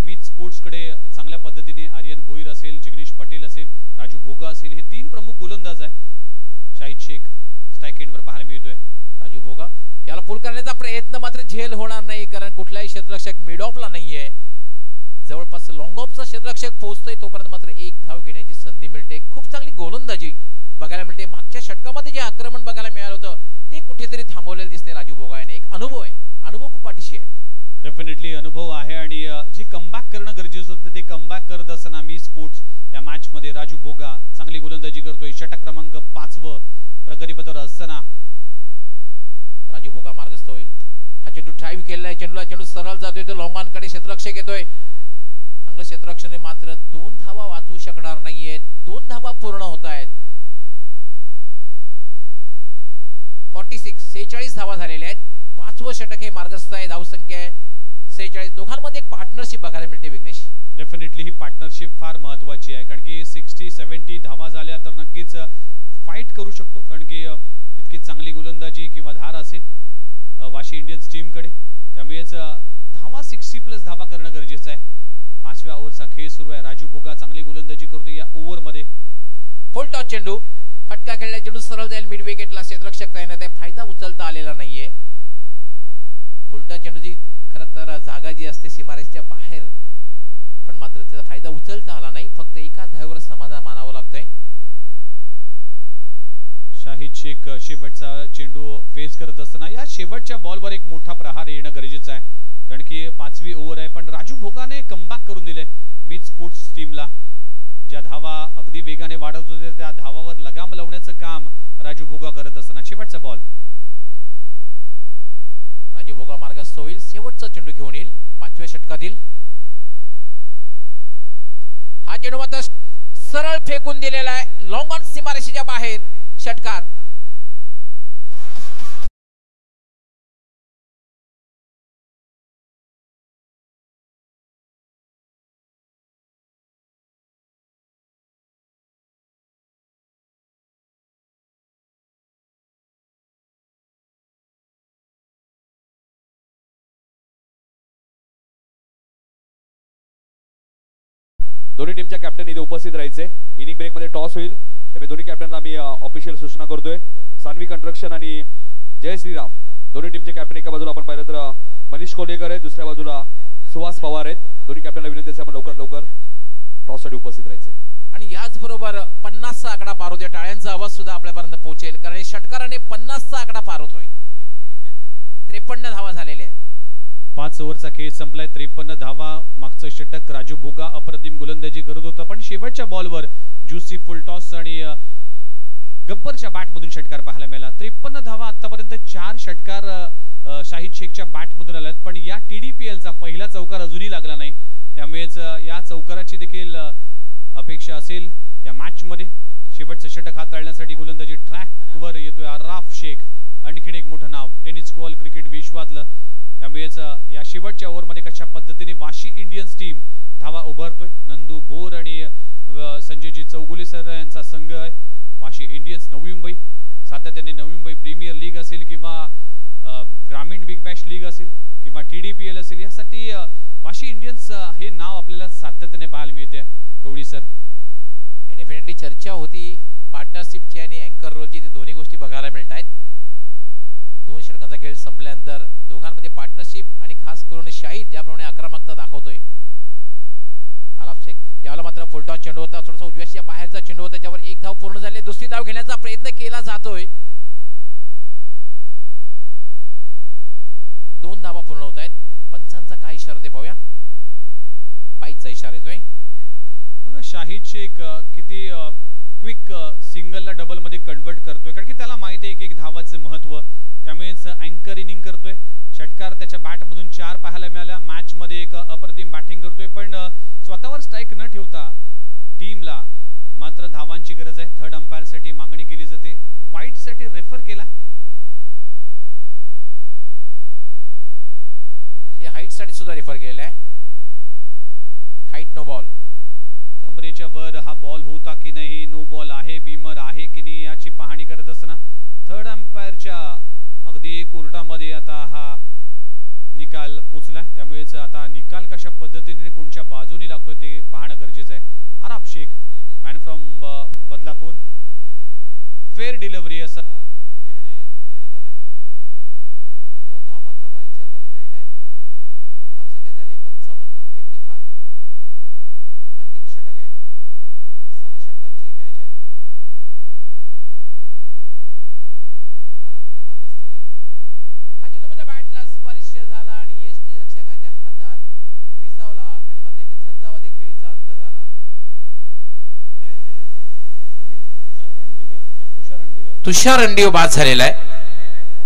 मीत स्पोर्ट्सकडे चांगल्या पद्धतीने आर्यन भोईर असेल, जिग्नेश पटेल असेल, राजू भोगा असेल, हे 3 प्रमुख गोलंदाज आहे. शाहीद शेख स्ट्राईक एंडवर पाहायला मिळतोय. राजू भोगा याला पुल करण्याचा प्रयत्न मात्र झेल होणार नाही, कारण कुठलाही क्षेत्ररक्षक मिड ऑफला नाहीये. जवळपास लॉंग ऑफचा क्षेत्ररक्षक पोहोचतोय तोपर्यंत मात्र 1 धाव घेण्याची संधी मिळते. खूप चांगली गोलंदाजी बघायला मिळते. मागच्या षटकामध्ये जे आक्रमण बघायला मिळालं होतं ते कुठेतरी थांबवलेलं दिसते राजू भोगा याने. एक अनुभव आहे, अनुभव खूप पाठीशी आहे. डेफिनेटली अनुभव आहे आणि जे कमबॅक करणं गरजेचं होतं ते कमबॅक करत असताना मी स्पोर्ट्स या मॅच मध्ये राजू भोगा चांगली गोलंदाजी करतोय. षटक क्रमांक 5 प्रगतीपथावर असताना राजू भोगा मार्गस्थ होईल. हा चेंडू ड्राईव्ह केलेला आहे. चेंडू सरळ जातोय, तो लॉंग ऑन कडे क्षेत्ररक्षक येतोय. चांगलं क्षेत्ररक्षण मात्र 2 धावा वाचू शकणार नाहीयेत. 2 धावा पूर्ण होत आहेत. 46 धावा झालेल्या आहेत. 5वं षटक हे मार्गस्थ आहे. धावसंख्या आहे 46. दोघांमध्ये एक पार्टनरशिप बघायला मिळते विघ्नेश. डेफिनेटली ही पार्टनरशिप फार महत्त्वाची आहे, कारण की 60-70 धावा झाल्या तर नक्कीच फाईट करू शकतो, कारण की इतकी चांगली गोलंदाजी किंवा धार असेल वाशी इंडियन्स टीमकडे. त्यामुळेच धावा 60+ धावा करणं गरजेचं आहे. 5व्या ओव्हरचा खेळ सुरू आहे. राजू भोगा चांगली गोलंदाजी करतो या ओव्हरमध्ये. फुल टॉस चेंडू, फटका खेळला चेंडू सरळ जाईल मिड विकेटला. क्षेत्ररक्षक तयार आहे, फायदा उचलता आलेला नाहीये. फुलटा चेंडूची खरं तर जागा जी असते सीमारेषेच्या बाहेर, पण मात्र त्याचा फायदा उचलता आला नाही. फक्त एकाच धावेवर समाधान मानावं लागतंय. शाहीद शेख शेवटचा चेंडू फेस करत असताना या शेवटच्या बॉलवर एक मोठा प्रहार येणं गरजेचं आहे, कारण की 5वी ओव्हर आहे. पण राजू भोगाने कमबॅक करून दिले मीत स्पोर्ट्स टीमला. ज्या धावा अगदी वेगाने वाढत होते त्या धावावर लगाम लावण्याचं काम राजू भोगा करत असताना शेवटचा बॉल. राजू भोगा मार्गस्थ होईल. शेवटचा चेंडू घेऊन येईल 5व्या षटकातील. हा चेंडू मात्र सरळ फेकून दिलेला आहे लॉंग ऑन सीमारेषेच्या बाहेर. षटकार दोन्ही टीमच्या कॅप्टन इथे उपस्थित राहायचे. इनिंग ब्रेक मध्ये टॉस होईल, त्यामुळे दोन्ही कॅप्टनला आम्ही ऑफिशियल सूचना करतोय. सान्वी कंस्ट्रक्शन आणि जय श्रीराम दोन्ही टीमचे कॅप्टन एका बाजूला आपण पाहिलं तर मनीष कोलेकर आहेत, दुसऱ्या बाजूला सुहास पवार आहेत. दोन्ही कॅप्टनला विनंती आहे आपण लवकरात लवकर टॉस साठी उपस्थित राहायचे. आणि याचबरोबर 50चा आकडा पार होतोय. टाळ्यांचा आवाज सुद्धा आपल्यापर्यंत पोहोचेल, कारण षटकाराने 50चा आकडा पार होतोय. 53 धावा झालेल्या आहेत. 5 ओव्हरचा खेळ संपलाय. 53 धावा. मागचं षटक राजू भोगा अप्रतिम गोलंदाजी करत होता, पण शेवटच्या बॉलवर ज्युसी फुल टॉस आणि गब्बरच्या बॅटमधून षटकार पाहायला मिळाला. 53 धावा. आतापर्यंत 4 षटकार शाहीद शेखच्या बॅटमधून आल्यात, पण या TDPLचा पहिला चौकार अजूनही लागला नाही. त्यामुळेच या चौकाराची देखील अपेक्षा असेल या मॅचमध्ये. शेवटचं षटक हाताळण्यासाठी गोलंदाजी ट्रॅकवर येतोय अराफ शेख, आणखीन एक मोठं नाव टेनिस बॉल क्रिकेट विश्वातलं. त्यामुळेच या शेवटच्या ओव्हरमध्ये कशा पद्धतीने वाशी इंडियन्स टीम धावा उभारतोय. नंदू बोर आणि संजयजी चौगुले सर यांचा संघ आहे. वाशी इंडियन्स नवी मुंबई सातत्याने नवी मुंबई प्रीमियर लीग असेल किंवा ग्रामीण बिग बॅश लीग असेल किंवा TDPL असेल, यासाठी वाशी इंडियन्स हे नाव आपल्याला सातत्याने पाहायला मिळते. कवडी सर, डेफिनेटली चर्चा होती पार्टनरशिपची आणि अँकर रोलची. ते दोन्ही गोष्टी बघायला मिळत आहेत. 2 षटकांचा खेळ संपल्यानंतर दोघांमध्ये पार्टनरशिप आणि खास करून शाहीद ज्याप्रमाणे आक्रमकता दाखवतोय, आलाप शेख फुलटॉस चेंडू होता, थोडासा उजव्याच्या बाहेरचा चेंडू होता, त्याच्यावर एक धाव पूर्ण झाली. दुसरी धाव घेण्याचा प्रयत्न केला जातोय. 2 धावा पूर्ण होत आहेत. पंचांचा काय इशारा ते पाहूया. बाईचा इशारा येतोय. बघा शाहिद शेख किती क्विक सिंगलला डबल मध्ये कन्वर्ट करतोय, कारण की त्याला माहिती आहे एक धावाचं महत्व. त्यामुळेच अँकर इनिंग करतोय. षटकार त्याच्या बॅटमधून 4 पाहायला मिळाल्या. मॅच मध्ये एक अप्रतिम बॅटिंग करतोय, पण स्वतःवर स्ट्राईक न ठेवता टीमला मात्र धावांची गरज आहे. थर्ड अंपायर साठी मागणी केली जाते. वाईट साठी रेफर केला. हाईट साठी सुद्धा रेफर केलेला आहे. Height no ball. कमरेच्या वर हा बॉल होता की नाही, नो बॉल आहे, बीमर आहे की नाही याची पाहणी करत असताना थर्ड अंपायरच्या अगदी कोर्टामध्ये आता हा निकाल पोचलाय. त्यामुळेच आता निकाल कशा पद्धतीने कोणत्या बाजूने लागतोय ते पाहणं गरजेचं आहे. Araf Shaikh man from Badlapur, fair delivery असा निर्णय देण्यात आला. 2 धाव मात्र बाईच्या बॉल मिळत आहेत. धावसंख्या झाली 55. अंतिम षटक आहे. 6 षटकांची मॅच आहे. मार्गस्थ होईल. हा चेंडू बॅटला स्पर्श झाला आणि एसटी रक्षकाच्या हातात विसावला आणि मात्र एक झंझावाती खेळीचा अंत झाला. तुषार रणदिवे बाद झालेला आहे.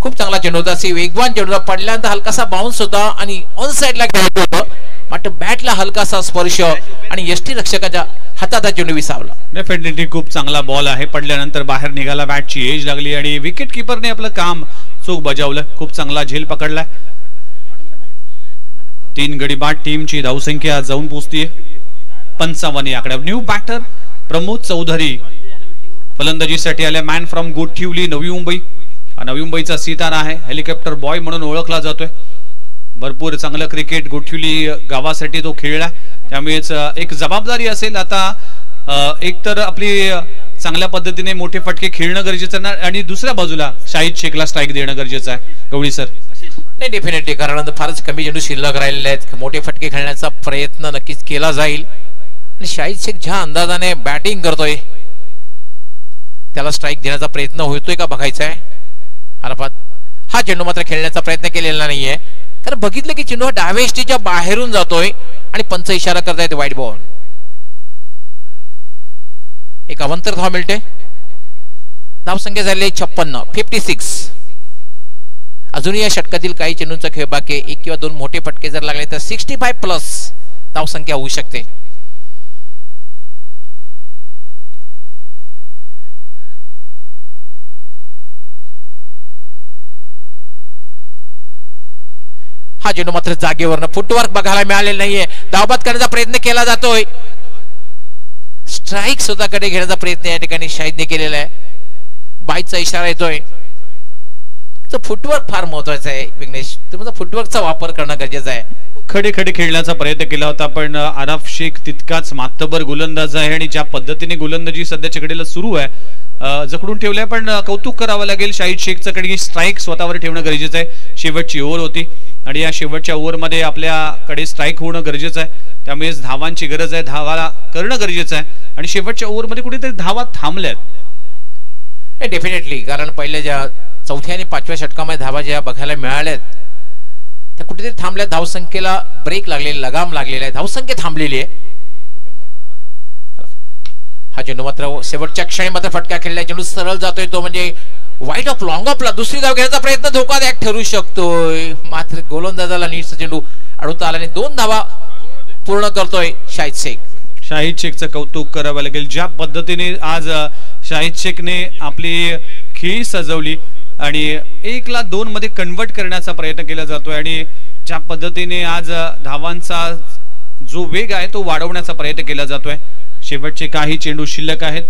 खूप चांगला चेंडू होता. असे वेगवान चेंडू पडल्यानंतर हलकासा बाउन्स होता आणि ऑन साइडला खेळत होतं, मात्र बॅटला हलकासा स्पर्श आणि एसटी रक्षकाच्या हातात हा चेंडू विसावला. डेफिनेटली खूप चांगला बॉल आहे. पडल्यानंतर बाहेर निघाला, बॅटची एज लागली आणि विकेट किपरने आपलं काम चोख बजावलं. खूप चांगला झेल पकडलाय. 3 गडी बाद. टीमची धावसंख्या जाऊन पोहोचतीये 55 आकड्यावर. न्यू बॅटर प्रमोद चौधरी फलंदाजीसाठी आले. Man from Gothivali, Navi Mumbai. हा नवी मुंबईचा सितारा आहे. हेलिकॉप्टर बॉय म्हणून ओळखला जातोय. भरपूर चांगलं क्रिकेट गोठिवली गावासाठी तो खेळला. त्यामुळेच एक जबाबदारी असेल आता. एक तर आपली चांगल्या पद्धतीने मोठे फटके खेळणं गरजेचं आहे आणि दुसऱ्या बाजूला शाहिद शेखला स्ट्राईक देणं गरजेचं आहे. गवळी सर. नाही, डेफिनेटली, कारण फारच कमी चेंडू शिल्लक राहिलेले आहेत. मोठे फटके खेळण्याचा प्रयत्न नक्कीच केला जाईल आणि शाहिद शेख ज्या अंदाजाने बॅटिंग करतोय त्याला स्ट्राईक देण्याचा प्रयत्न होतोय का बघायचा आहे. अर्थात हा चेंडू मात्र खेळण्याचा प्रयत्न केलेला नाहीये, कारण बघितलं की चेंडू हा डाव्या एसटीच्या बाहेरून जातोय आणि पंच इशारा करतायत वाईट बॉल. एक अवंतर धाव मिळते. धावसंख्या झाली 56. अजूनही या षटकातील काही चेंडूंचा खेळ बाकी आहे. 1 किंवा 2 मोठे फटके जर लागले तर 65+ धावसंख्या होऊ शकते. हा चेंडू मात्र जागेवरनं फुटवर्क बघायला मिळालेला नाहीये. धावबाद करण्याचा प्रयत्न केला जातोय. स्ट्राईक स्वतःकडे घेण्याचा प्रयत्न या ठिकाणी शाहिदने केलेला आहे. बाईचा इशारा येतोय. तर फुटवर्क फार महत्वाचं आहे विघ्नेश. तुम्हाला फुटवर्कचा वापर करणं गरजेचं आहे. खडे खडे खेळण्याचा प्रयत्न केला होता, पण आराफ शेख तितकाच मातबर गोलंदाज आहे आणि ज्या पद्धतीने गोलंदाजी सध्याच्या घडीला सुरू आहे जखडून ठेवलंय. पण कौतुक करावं लागेल शाहिद शेखचं, कडे स्ट्राईक स्वतःवर ठेवणं गरजेचं आहे. शेवटची ओव्हर होती आणि या शेवटच्या ओव्हरमध्ये आपल्याकडे स्ट्राईक होणं गरजेचं आहे. त्यामुळेच धावांची गरज आहे. धावा करणं गरजेचं आहे आणि शेवटच्या ओव्हरमध्ये कुठेतरी धावा थांबल्यात. डेफिनेटली, कारण पहिल्या ज्या 4थ्या आणि 5व्या षटकामध्ये धावा ज्या बघायला मिळाल्यात त्या कुठेतरी थांबल्या. धावसंख्येला ब्रेक लागलेला, लगाम लागलेला आहे. धावसंख्या थांबलेली आहे. हा चेंडू मात्र शेवटच्या क्षणी मात्र फटका खेळला. चेंडू सरळ जातोय तो, म्हणजे वाईट ऑफ लॉंग ऑफला दुसरी धाव घेण्याचा प्रयत्न धोकादायक ठरू शकतोय. मात्र गोलंदाजाला नीटचा चेंडू अडवता आला आणि 2 धावा पूर्ण करतोय शाहिद शेख. शाहिद शेखचं कौतुक करावं लागेल. ज्या पद्धतीने आज शाहिद शेखने आपली खेळी सजवली आणि 1ला 2 मध्ये कन्वर्ट करण्याचा प्रयत्न केला जातोय आणि ज्या पद्धतीने आज धावांचा जो वेग आहे तो वाढवण्याचा प्रयत्न केला जातोय. शेवटचे काही चेंडू शिल्लक आहेत.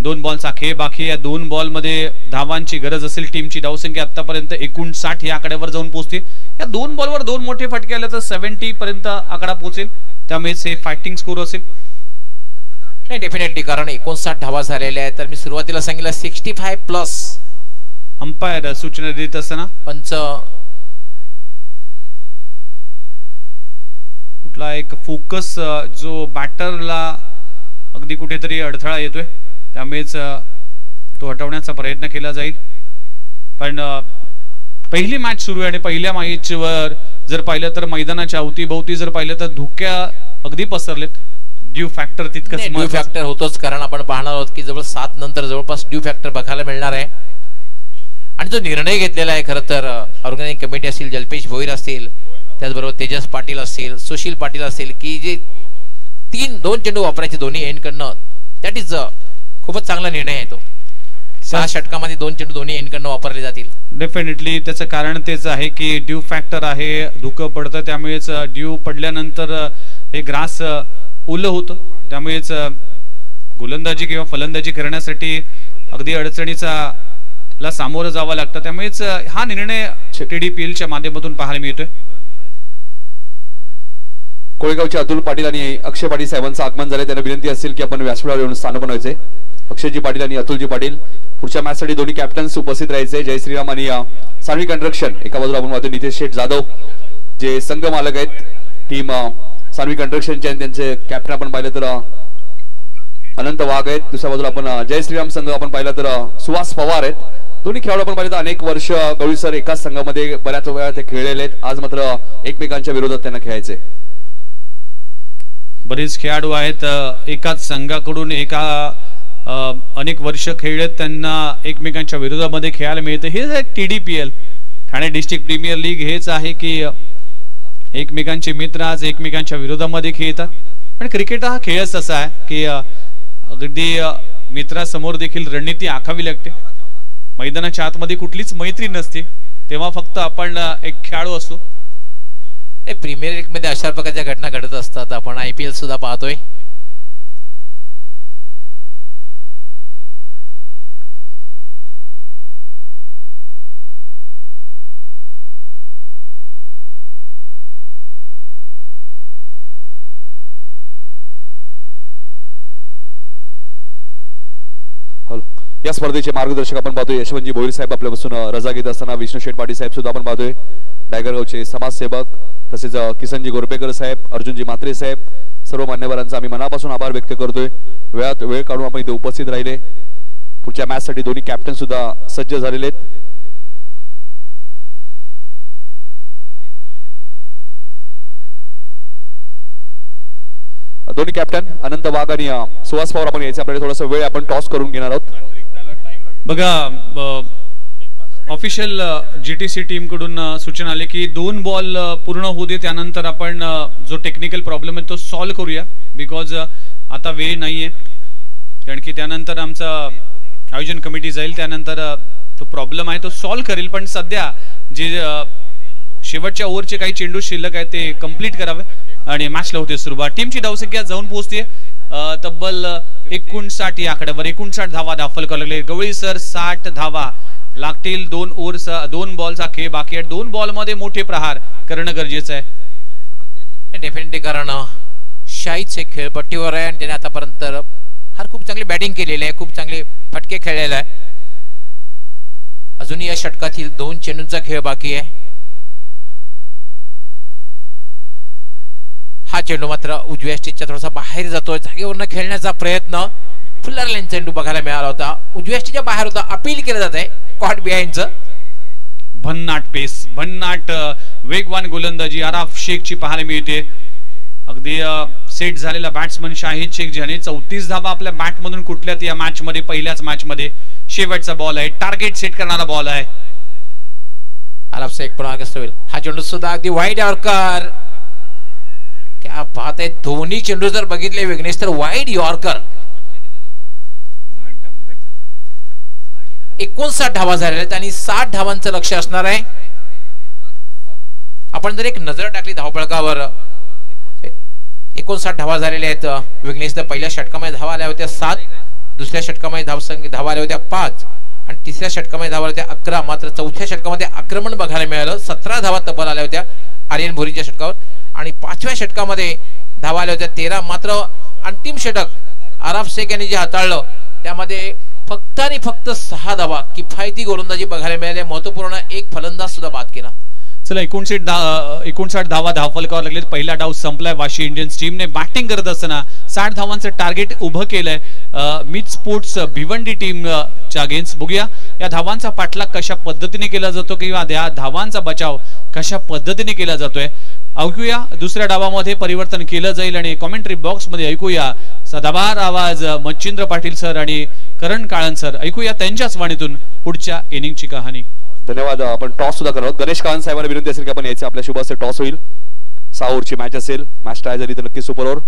2 बॉलचा खेळ बाकी. या 2 बॉलमध्ये धावांची गरज असेल. टीमची धावसंख्या आतापर्यंत 59 या आकड्यावर जाऊन पोहोचते. या 2 बॉलवर 2 मोठे फटके आले तर 70 पर्यंत आकडा पोहोचेल. त्यामुळे हे फायटिंग स्कोर असेल. नाही, डेफिनेटली, कारण 59 धावा झालेल्या आहेत. तर मी सुरुवातीला सांगितलं 65+. अंपायर सूचना देत असताना पंच कुठला एक फोकस जो बॅटरला अगदी कुठेतरी अडथळा येतोय, त्यामुळेच तो हटवण्याचा प्रयत्न केला जाईल. पण पहिली मॅच सुरू आहे आणि पहिल्या मॅचवर जर पाहिलं तर मैदानाच्या अवतीभोवती जर पाहिलं तर धुक्या अगदी पसरलेत. ड्यू फॅक्टर तितकंच ड्यू फॅक्टर होतोच, कारण आपण पाहणार आहोत की जवळ 7 नंतर जवळपास ड्यू फॅक्टर बघायला मिळणार आहे. आणि जो निर्णय घेतलेला आहे खरं तर ऑर्गनायझिंग कमिटी असेल, जल्पेश भोईर असतील, त्याचबरोबर तेजस पाटील असतील, सुशील पाटील असतील, की जे 2 चेंडू वापरायचे दोन्ही एंडकडनं, दॅट इज खूपच चांगला निर्णय आहे तो. 6 षटकामध्ये 2 चेंडू दोन्ही एंडकडनं वापरले जातील. डेफिनेटली त्याचं कारण तेच आहे की ड्यू फॅक्टर आहे, धुकं पडतं, त्यामुळेच ड्यू पडल्यानंतर हे ग्रास ओलं होतं, त्यामुळेच गोलंदाजी किंवा फलंदाजी करण्यासाठी अगदी अडचणीचा ला सामोरं जावं लागतं. त्यामुळेच हा निर्णय TDPLच्या माध्यमातून पाहायला मिळतोय. कोळेगावचे अतुल पाटील आणि अक्षय पाटील साहेबांचं आगमन झाले. त्यांना विनंती असेल की आपण व्यासपीठावर येऊन स्थान बनवायचे. अक्षयजी पाटील आणि अतुलजी पाटील पुढच्या मॅचसाठी दोन्ही कॅप्टन्स उपस्थित राहायचे. जय श्रीराम आणि सानवी कंस्ट्रक्शन एका बाजूला आपण पाहतो नितेश शेठ जाधव जे संघ मालक आहेत टीम सानवी कंस्ट्रक्शनचे, आणि त्यांचे कॅप्टन आपण पाहिलं तर अनंत वाघ आहेत. दुसऱ्या बाजूला आपण जय श्रीराम संघ आपण पाहिलं तर सुहास पवार आहेत. दोन्ही खेळाडू आपण पाहिलं तर अनेक वर्ष गवळी सर एकाच संघामध्ये बऱ्याच वेळा ते खेळलेले आहेत. आज मात्र एकमेकांच्या विरोधात त्यांना खेळायचे. बरेच खेळाडू आहेत एकाच संघाकडून अनेक वर्ष खेळलेत, त्यांना एकमेकांच्या विरोधामध्ये खेळायला मिळतं. हेच आहे TDPL Thane district premier league. हेच आहे की एकमेकांचे मित्र आज एकमेकांच्या विरोधामध्ये खेळतात. पण क्रिकेट हा खेळच असा आहे की अगदी मित्रासमोर देखील रणनीती आखावी लागते. मैदानाच्या आतमध्ये कुठलीच मैत्री नसते, तेव्हा फक्त आपण एक खेळाडू असतो. प्रीमियर लीग मध्ये अशा प्रकारच्या घटना घडत असतात. आपण IPL सुद्धा पाहतोय. या स्पर्धेचे मार्गदर्शक आपण पाहतोय यशवंतजी भोईर साहेब आपल्यापासून रजा घेत असताना विष्णू शेठ पाटील साहेब सुद्धा आपण पाहतोय. डायगरगावचे समाजसेवक तसेच किसनजी गोरपेकर साहेब, अर्जुनजी मात्रे साहेब, सर्व मान्यवरांचा आम्ही मनापासून आभार व्यक्त करतोय. वेळ काढून आपण इथे उपस्थित राहिले. पुढच्या मॅच साठी दोन्ही कॅप्टन सुद्धा सज्ज झालेले आहेत. दोन्ही कॅप्टन अनंत वाघ आणि सुहास पवार आपण यायचे. आपल्याला थोडासा वेळ आपण टॉस करून घेणार आहोत. बघा ऑफिशियल GTC टीम कडून सूचना आली की 2 बॉल पूर्ण होऊ दे, त्यानंतर आपण जो टेक्निकल प्रॉब्लेम आहे तो सॉल्व्ह करूया. बिकॉज आता वेळ नाहीये, कारण की त्यानंतर आमचं आयोजन कमिटी जाईल, त्यानंतर तो प्रॉब्लेम आहे तो सॉल्व्ह करेल. पण सध्या जे शेवटच्या ओव्हरचे काही चेंडू शिल्लक आहे ते कंप्लीट करावे आणि मॅचला होते सुरुवात. टीमची धावसंख्या जाऊन पोहोचते तब्बल 59 या आकड्यावर. 59 धावा दाखल करले. गवळी सर 60 धावा लागतील. 2 ओव्हर्स 2 बॉलचा खेळ बाकी आहे. 2 बॉल मध्ये मोठे प्रहार करणं गरजेचं आहे. डेफिनेटली कारण शाहीच एक खेळपट्टीवर आहे आणि त्याने आतापर्यंत खूप चांगली बॅटिंग केलेली आहे, खूप चांगले फटके खेळलेला आहे. अजूनही या षटकातील 2 चेंडूंचा खेळ बाकी आहे. हा चेंडू मात्र उजव्या स्टिचच्या थोडासा बाहेर जातोय. जागेवरनं खेळण्याचा प्रयत्न फुल्लर लाईन चेंडू बघायला मिळाला होता. उजव्या स्टिचच्या बाहेर होता. अपील केलं जात आहे कॉट बिहाइंडचं. भन्नाट पेस, भन्नाट वेगवान गोलंदाजी आराफ शेखची पाहायला मिळते. अगदी सेट झालेला बॅट्समन शाहिद शेख ज्याने 34 धावा आपल्या बॅटमधून कुठल्यात या मॅच मध्ये पहिल्याच मॅच मध्ये शेवटचा बॉल आहे, टार्गेट सेट करणारा बॉल आहे. आराफ शेख पण आगस्ट होईल. हा चेंडू सुद्धा अगदी वाईड यॉर्कर. क्या बात आहे. दोन्ही चेंडू जर बघितले विघ्नेश तर वाईड यॉर्कर. 59 धावा झालेल्या आहेत आणि 60 धावांचं लक्ष असणार आहे. आपण जर एक नजर टाकली धावफलकावर 59 धावा झालेल्या आहेत. विघ्नेश पहिल्या षटकामध्ये धावा आल्या होत्या 7, दुसऱ्या षटकामध्ये धावा आल्या होत्या 5 आणि तिसऱ्या षटकामध्ये धावा आल्या होत्या 11. मात्र चौथ्या षटकामध्ये आक्रमण बघायला मिळालं. 17 धावा तब्बल आल्या होत्या आर्यन भोरीच्या षटकावर आणि 5व्या षटकामध्ये धावा आल्या होत्या 13. मात्र अंतिम षटक आराफ शेख यांनी जे हाताळलं त्यामध्ये फक्त आणि फक्त 6 धावा किफायती गोलंदाजी बघायला मिळाल्या. महत्वपूर्ण एक फलंदाज सुद्धा बाद केला. चला 59 धावा धावफलकावर लागले. पहिला डाव संपलाय. वाशी इंडियन्स टीमने बॅटिंग करत असताना 60 धावांचं टार्गेट उभं केलंय मित स्पोर्ट्स भिवंडी टीमच्या अगेन्स्ट. बघूया या धावांचा पाठलाग कशा पद्धतीने केला जातो किंवा या धावांचा बचाव कशा पद्धतीने केला जातोय. ऐकूया दुसऱ्या डावामध्ये परिवर्तन केलं जाईल आणि कॉमेंट्री बॉक्स मध्ये ऐकूया सदाबहार आवाज मच्छिंद्र पाटील सर आणि करण काळन सर. ऐकूया त्यांच्याच वाणीतून पुढच्या इनिंगची कहाणी. धन्यवाद. आपण टॉस सुद्धा करत. गणेश काळन साहेबांना विनंती असेल की आपण यायचे. आपल्या शुभ हस्ते टॉस होईल. 6 ओव्हरची मॅच असेल. मॅच ट्राय झाली तर नक्की सुपर ओव्हर.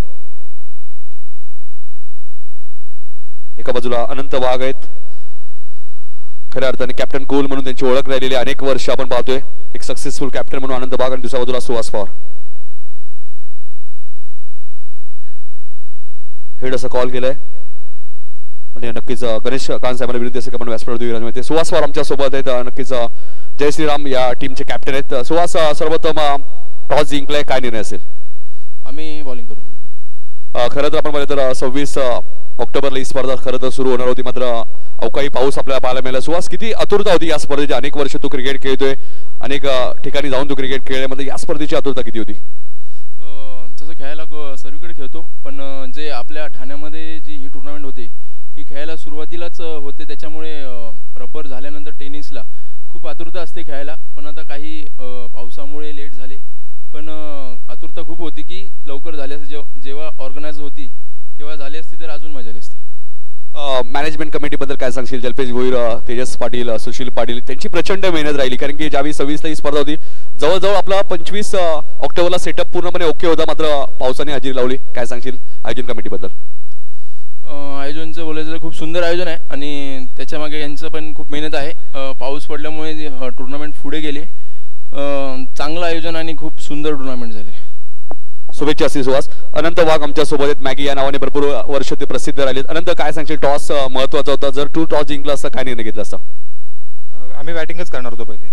एका बाजूला अनंत वाघ आहेत, खऱ्या अर्थाने कॅप्टन कूल म्हणून त्यांची ओळख राहिलेली अनेक वर्ष आपण पाहतोय. एक सक्सेसफुल कॅप्टन म्हणून आनंद वाघ आणि दुसऱ्या बाजूला सुहास पवार. हेड असं कॉल केलंय आणि नक्कीच गणेश काळन साहेबांना विनंती असेल की आपण व्यासपीठावर विराजमान. सुहास पवार आमच्या सोबत आहेत. नक्कीच जय श्रीराम या टीमचे कॅप्टन आहेत. सुहास, सर्वप्रथम टॉस जिंकलाय, काय निर्णय असेल? आम्ही बॉलिंग करू. खरं तर आपण पाहिलं तर 26 ऑक्टोबरला ही स्पर्धा खरं तर सुरू होणार होती, मात्र अवकाळी पाऊस आपल्याला पाहायला मिळाला. सुहास, किती आतुरता होती या स्पर्धेची? अनेक वर्ष तू क्रिकेट खेळतोय, अनेक ठिकाणी जाऊन तू क्रिकेट खेळले, म्हणजे या स्पर्धेची आतुरता किती होती? तसं खेळायला सर्वीकडे खेळतो, पण जे आपल्या ठाण्यामध्ये जी ही टुर्नामेंट होते ही खेळायला सुरुवातीलाच होते, त्याच्यामुळे रब्बर झाल्यानंतर टेनिसला खूप आतुरता असते खेळायला. पण आता काही पावसामुळे लेट झाले, पण आतुरता खूप होती की लवकर झाली असते. जेव्हा ऑर्गनाइज होती तेव्हा झाली असती तर अजून मजा आली असती. मॅनेजमेंट कमिटी बद्दल काय सांगशील? जल्पेश भोईर, तेजस पाटील, सुशील पाटील, त्यांची प्रचंड मेहनत राहिली, कारण की ज्यावेळी 26ला ही स्पर्धा होती जवळजवळ आपला 25 ऑक्टोबरला सेटअप पूर्णपणे ओके होता, मात्र पावसाने हजेरी लावली. काय सांगशील आयोजन कमिटी बद्दल? आयोजनचं बोलायचं तर खूप सुंदर आयोजन आहे आणि त्याच्यामागे यांचं पण खूप मेहनत आहे. पाऊस पडल्यामुळे टुर्नामेंट पुढे गेले. चांगलं आयोजन आणि खूप सुंदर टुर्नामेंट झाले. शुभेच्छा असतील सुहास. अनंत वाघ आमच्या सोबत आहेत. मॅगी या नावाने भरपूर वर्ष ते प्रसिद्ध राहिले. अनंत, काय सांगशील? टॉस महत्वाचा होता, जर तू टॉस जिंकला असता काय निर्णय घेतला असता? आम्ही बॅटिंगच करणार होतो पहिले.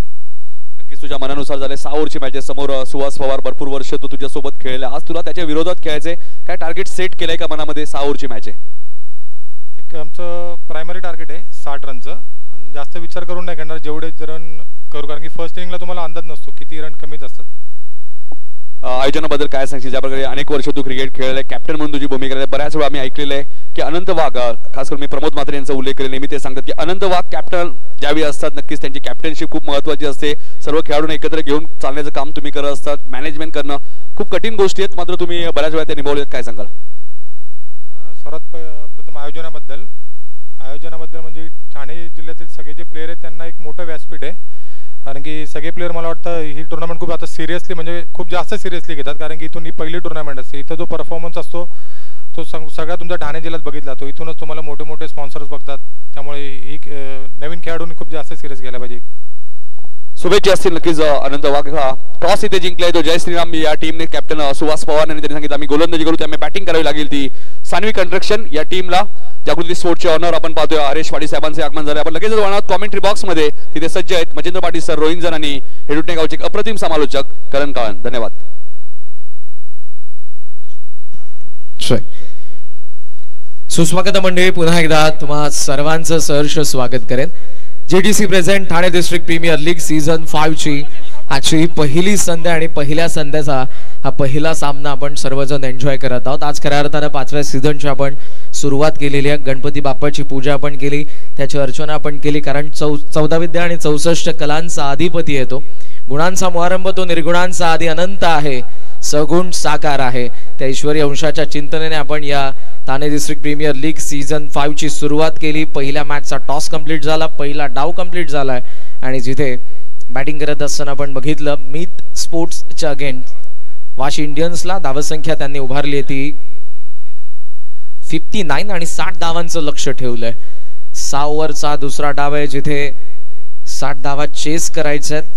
नक्कीच तुझ्या मनानुसार झाले. 6 ओव्हरची मॅचेस. समोर सुहास पवार भरपूर वर्ष तो तुझ्यासोबत खेळले, आज तुला त्याच्या विरोधात खेळायचे, काय टार्गेट सेट केलंय का मनामध्ये? 6 ओव्हरची मॅच आहे, एक आमचं प्रायमरी टार्गेट आहे 60 रनचं, पण जास्त विचार करून नाही करणार, जेवढे रन करू, कारण की फर्स्ट इनिंगला तुम्हाला अंदाज नसतो किती रन कमीच असतात. आयोजनाबद्दल काय सांगशील? ज्या प्रकारे अनेक वर्ष तू क्रिकेट खेळले, कॅप्टन म्हणून तुझी भूमिका आहे. बऱ्याच वेळा आम्ही ऐकलेलं आहे की अनंत वाघ, खास करून मी प्रमोद म्हात्रे यांचा उल्लेख केला, नेहमी ते सांगतात की अनंत वाघ कॅप्टन ज्यावेळी असतात नक्कीच त्यांची कॅप्टनशिप खूप महत्त्वाची असते. सर्व खेळाडूंना एकत्र घेऊन चालण्याचं काम तुम्ही करत असतात. मॅनेजमेंट करणं खूप कठीण गोष्टी आहेत, मात्र तुम्ही बऱ्याच वेळा ते निभावलेत. काय सांगाल? सर्वात प्रथम आयोजनाबद्दल म्हणजे ठाणे जिल्ह्यातील सगळे जे प्लेयर आहेत त्यांना एक मोठं व्यासपीठ आहे, कारण की सगळे प्लेयर मला वाटतं ही टुर्नामेंट खूप आता सिरियसली, म्हणजे खूप जास्त सिरियसली घेतात, कारण की इथून ही पहिली टुर्नामेंट असते. इथं जो परफॉर्मन्स असतो तो सगळा तुमच्या ठाणे जिल्ह्यात बघितला, तो इथूनच तुम्हाला मोठे मोठे स्पॉन्सर्स बघतात, त्यामुळे ही नवीन खेळाडूंनी खूप जास्त सिरियस घ्यायला पाहिजे. शुभेच्छा असतील नक्कीच. अनंत वाघ हा टॉस इथे जिंकलाय. तो जय श्रीराम या टीमने कॅप्टन सुहास पवार यांनी त्यांनी सांगितलं आम्ही गोलंदाजी करू, त्यामुळे बॅटिंग करावी लागेल. ती सानवी कन्स्ट्रक्शन या टीमला जागृती स्पोर्ट्सचे ऑनर आपण पाहतोय हरेश पाटील साहेबांचे आगमन झाले. आपण लगेच वळणार कॉमेंट्री बॉक्स मध्ये, तिथे सज्ज आहेत मच्छिंद्र पाटील सर, रोहित जन आणि हेडुटणे गावचे अप्रतिम समालोचक करण काळन. धन्यवाद. सुस्वागत मंडळी, पुन्हा एकदा तुम्हा सर्वांचं सहर्ष स्वागत करेन. JTC present Thane district premier league season 5 ची आजची पहिली संध्या आणि पहिल्या संध्याचा हा पहिला सामना आपण सर्वजण एन्जॉय करत आहोत. आज खऱ्या अर्थानं 5व्या सीझनची आपण सुरुवात केलेली आहे. गणपती बाप्पाची पूजा आपण केली, त्याची अर्चना आपण केली, कारण 14 विद्या आणि 64 कलांचा अधिपती आहे तो. गुणांचा मोहारंभ तो, निर्गुणांचा आदी अनंत आहे, सगुण साकार आहे. त्या ईश्वरी अंशाच्या चिंतनेने आपण या Thane district premier league season 5 ची सुरुवात केली. पहिल्या मॅचचा टॉस कंप्लीट झाला, पहिला डाव कंप्लीट झालाय आणि जिथे बॅटिंग करत असताना आपण बघितलं मित स्पोर्ट्सच्या अगेन्स्ट वाशी इंडियन्सला धावसंख्या त्यांनी उभारली आहे ती 59 आणि 60 धावांचं लक्ष ठेवलंय. 6 ओव्हरचा दुसरा डाव आहे जिथे 60 धावा चेस करायच्या आहेत.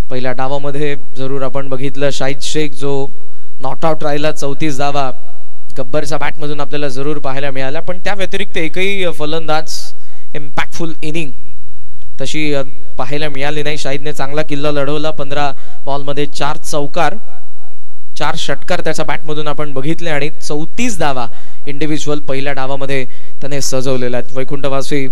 पहिल्या डावामध्ये जरूर आपण बघितलं शाहिद शेख जो नॉट आउट राहिला, 34 धावा गब्बरच्या बॅटमधून आपल्याला जरूर पाहायला मिळाल्या. पण त्या व्यतिरिक्त एकही फलंदाज इम्पॅक्टफुल इनिंग तशी पाहायला मिळाली नाही. शाहिदने चांगला किल्ला लढवला. 15 बॉलमध्ये 4 चौकार, 4 षटकार त्याच्या बॅटमधून आपण बघितले आणि 34 धावा इंडिव्हिज्युअल पहिल्या डावामध्ये त्याने सजवलेल्या आहेत. वैकुंठवासी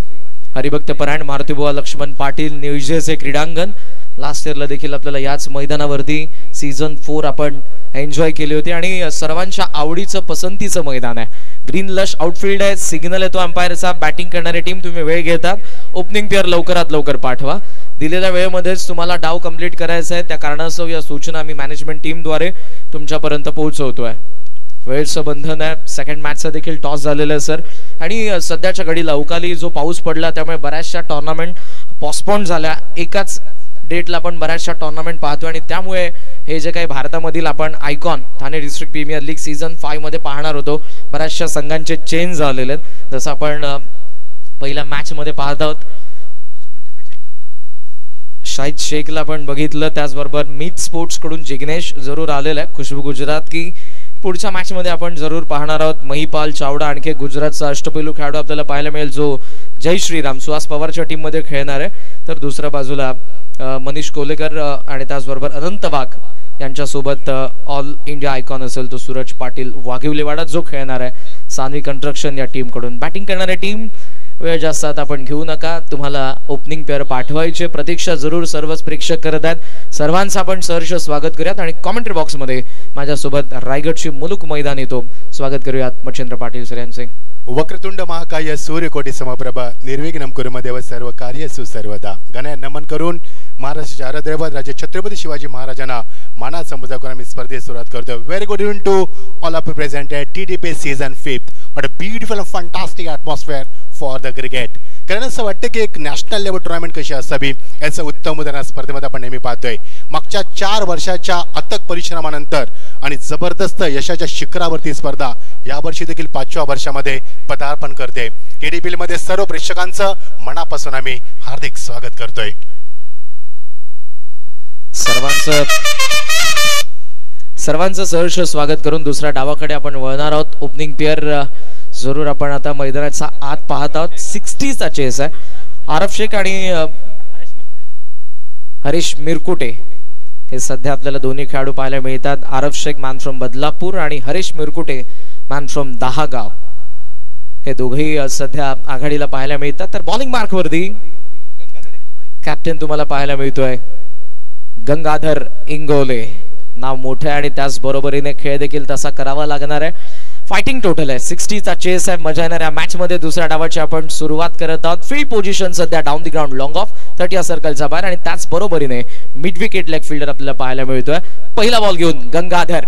हरिभक्त परायण मारुतीबुवा लक्ष्मण पाटील नियोजचे क्रीडांगण लास्ट इयरला देखील आपल्याला याच मैदानावरती सीझन 4 आपण एन्जॉय केली होती आणि सर्वांच्या आवडीचं पसंतीचं मैदान आहे. ग्रीन लश आउटफील्ड आहे. सिग्नल येतो अंपायरचा. बॅटिंग करणारी टीम तुम्ही वेळ घेतात. ओपनिंग पेअर लवकरात लवकर पाठवा. दिलेल्या वेळेमध्येच तुम्हाला डाव कंप्लीट करायचा आहे. त्या कारणास्तव या सूचना आम्ही मॅनेजमेंट टीमद्वारे तुमच्यापर्यंत पोहोचवतोय. वेळेचं बंधन आहे. सेकंड मॅचचा देखील टॉस झालेला आहे सर आणि सध्याच्या घडीला अवकाळी जो पाऊस पडला त्यामुळे बऱ्याचशा टुर्नामेंट पोस्टपोन झाल्या. एकाच डेटला आपण बऱ्याचशा टुर्नामेंट पाहतोय आणि त्यामुळे हे जे काही भारतामधील आपण icon Thane district premier league season 5 मध्ये पाहणार होतो बऱ्याचशा संघांचे चेंज झालेले आहेत. जसं आपण पहिल्या मॅच मध्ये पाहत आहोत शाहिद शेखला पण बघितलं. त्याचबरोबर मीत स्पोर्ट्स कडून जिग्नेश जरूर आलेला आहे. खुशबू गुजरात की पुढच्या मॅच मध्ये आपण जरूर पाहणार आहोत. महिपाल चावडा आणखी गुजरातचा अष्टपैलू खेळाडू आपल्याला पाहायला मिळेल जो जय श्रीराम सुहास पवारच्या टीम मध्ये खेळणार आहे. तर दुसऱ्या बाजूला मनीष कोलेकर आणि त्याचबरोबर अनंत वाघ यांच्यासोबत ऑल इंडिया आयकॉन असेल तो सूरज पाटील वाघिवलेवाडा जो खेळणार आहे सानवी कंस्ट्रक्शन या टीम कडून. बॅटिंग करणारी टीम वेळ जास्त आपण घेऊ नका. तुम्हाला ओपनिंग पेअर पाठवायचे. प्रतीक्षा जरूर सर्वच प्रेक्षक करत आहेत. सर्वांचं आपण सहर्ष स्वागत करूयात आणि कॉमेंट्री बॉक्स मध्ये माझ्यासोबत रायगडची मुलुक मैदान येतो स्वागत करूयात मच्छिंद्र पाटील सर यांचे. वक्रतुंड महाकाय सूर्यकोटी समप्रभ निर्विघ्नं कुरु मे देव सर्व कार्येषु सर्वदा. गणय नमन करून महाराष्ट्राचे आराध्यदैवत राजे छत्रपती शिवाजी महाराजांना मानाचा मुजरा करून आम्ही स्पर्धेत सुरुवात करतो. Very good evening to all of presented TDP season 5. What a beautiful and fantastic atmosphere for the cricket. कारण असं वाटतं की एक नॅशनल लेवल टुर्नामेंट कशी असावी याचं उत्तम उदाहरण स्पर्धेमध्ये आपण नेहमी पाहतोय. मागच्या 4 वर्षाच्या अथक परिश्रमानंतर आणि जबरदस्त यशाच्या शिखरावरती स्पर्धा यावर्षी देखील 5व्या वर्षामध्ये पदार्पण करते. TDP मध्ये सर्व प्रेक्षकांचं मनापासून आम्ही हार्दिक स्वागत करतोय. सर्वांचं सहर्ष स्वागत करून दुसऱ्या डावाकडे आपण वळणार आहोत. ओपनिंग पेअर जरूर आपण आता मैदानाचा आत पाहत आहोत. 60चा चेस आहे. आरफ शेख आणि हरीश मिरकुटे हे सध्या आपल्याला दोन्ही खेळाडू पाहायला मिळतात. आरफ शेख मॅन फ्रॉम बदलापूर आणि हरीश मिरकुटे मॅन फ्रॉम दहागाव हे दोघेही सध्या आघाडीला पाहायला मिळतात. तर बॉलिंग मार्क वरती कॅप्टन तुम्हाला पाहायला मिळतोय गंगाधर इंगोले. नाव मोठे आणि त्याच बरोबरीने खेळ देखील तसा करावा लागणार आहे. फायटिंग टोटल आहे. 60चा चेस आहे. मजा येणाऱ्या मॅच मध्ये दुसऱ्या डावाची आपण सुरुवात करत आहोत. फील्ड पोझिशन सध्या down the ground long of 30 या सर्कलचा बाहेर आणि त्याच बरोबरीने मिड विकेट लेग फिल्डर आपल्याला पाहायला मिळतोय. पहिला बॉल घेऊन गंगाधर.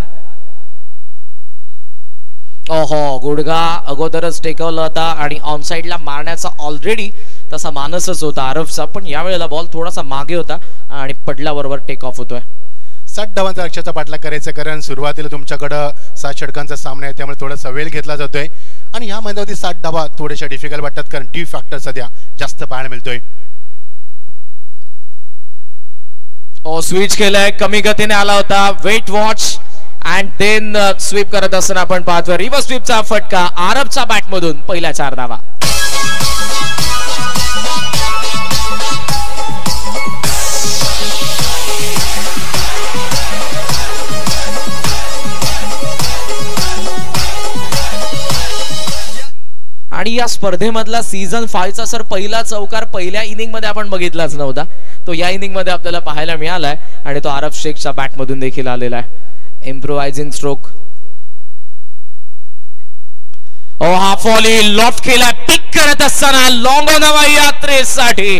ओहो गुडघा अगोदरच टेकवला होता आणि ऑन साइडला मारण्याचा ऑलरेडी तसा मानसच होता आरफचा पण यावेळेला बॉल थोडासा मागे होता आणि पडल्याबरोबर टेक ऑफ होतोय. 60 धावांचा लक्ष्याचा पाठलाग करायचं कारण सुरुवातीला तुमच्याकडे 7 षटकांचा सामना आहे त्यामुळे थोडासा वेळ घेतला जातोय आणि ह्या मैदानावरती 60 धावा थोड्याशा डिफिकल्ट वाटतात कारण डी फॅक्टर सध्या जास्त पाहायला मिळतोय. स्विच केलाय. कमी गतीने आला होता. Wait watch and then sweep करत असताना आपण पाहतोय रिव्हर्स स्वीपचा फटका आरबच्या बॅट मधून पहिल्या 4 धावा. आणि या स्पर्धेमधला सीझन 5चा सर पहिला चौकार पहिल्या इनिंग मध्ये आपण बघितलाच नव्हता. तो या इनिंग मध्ये आपल्याला पाहायला मिळालाय आणि तो आरफ शेखच्या बॅट मधून देखील आलेला आहे. इम्प्रोवायझिंग स्ट्रोक. हा फॉली लॉफ्ट केला पिक करत असताना लॉंग ऑन हवा यात्रेसाठी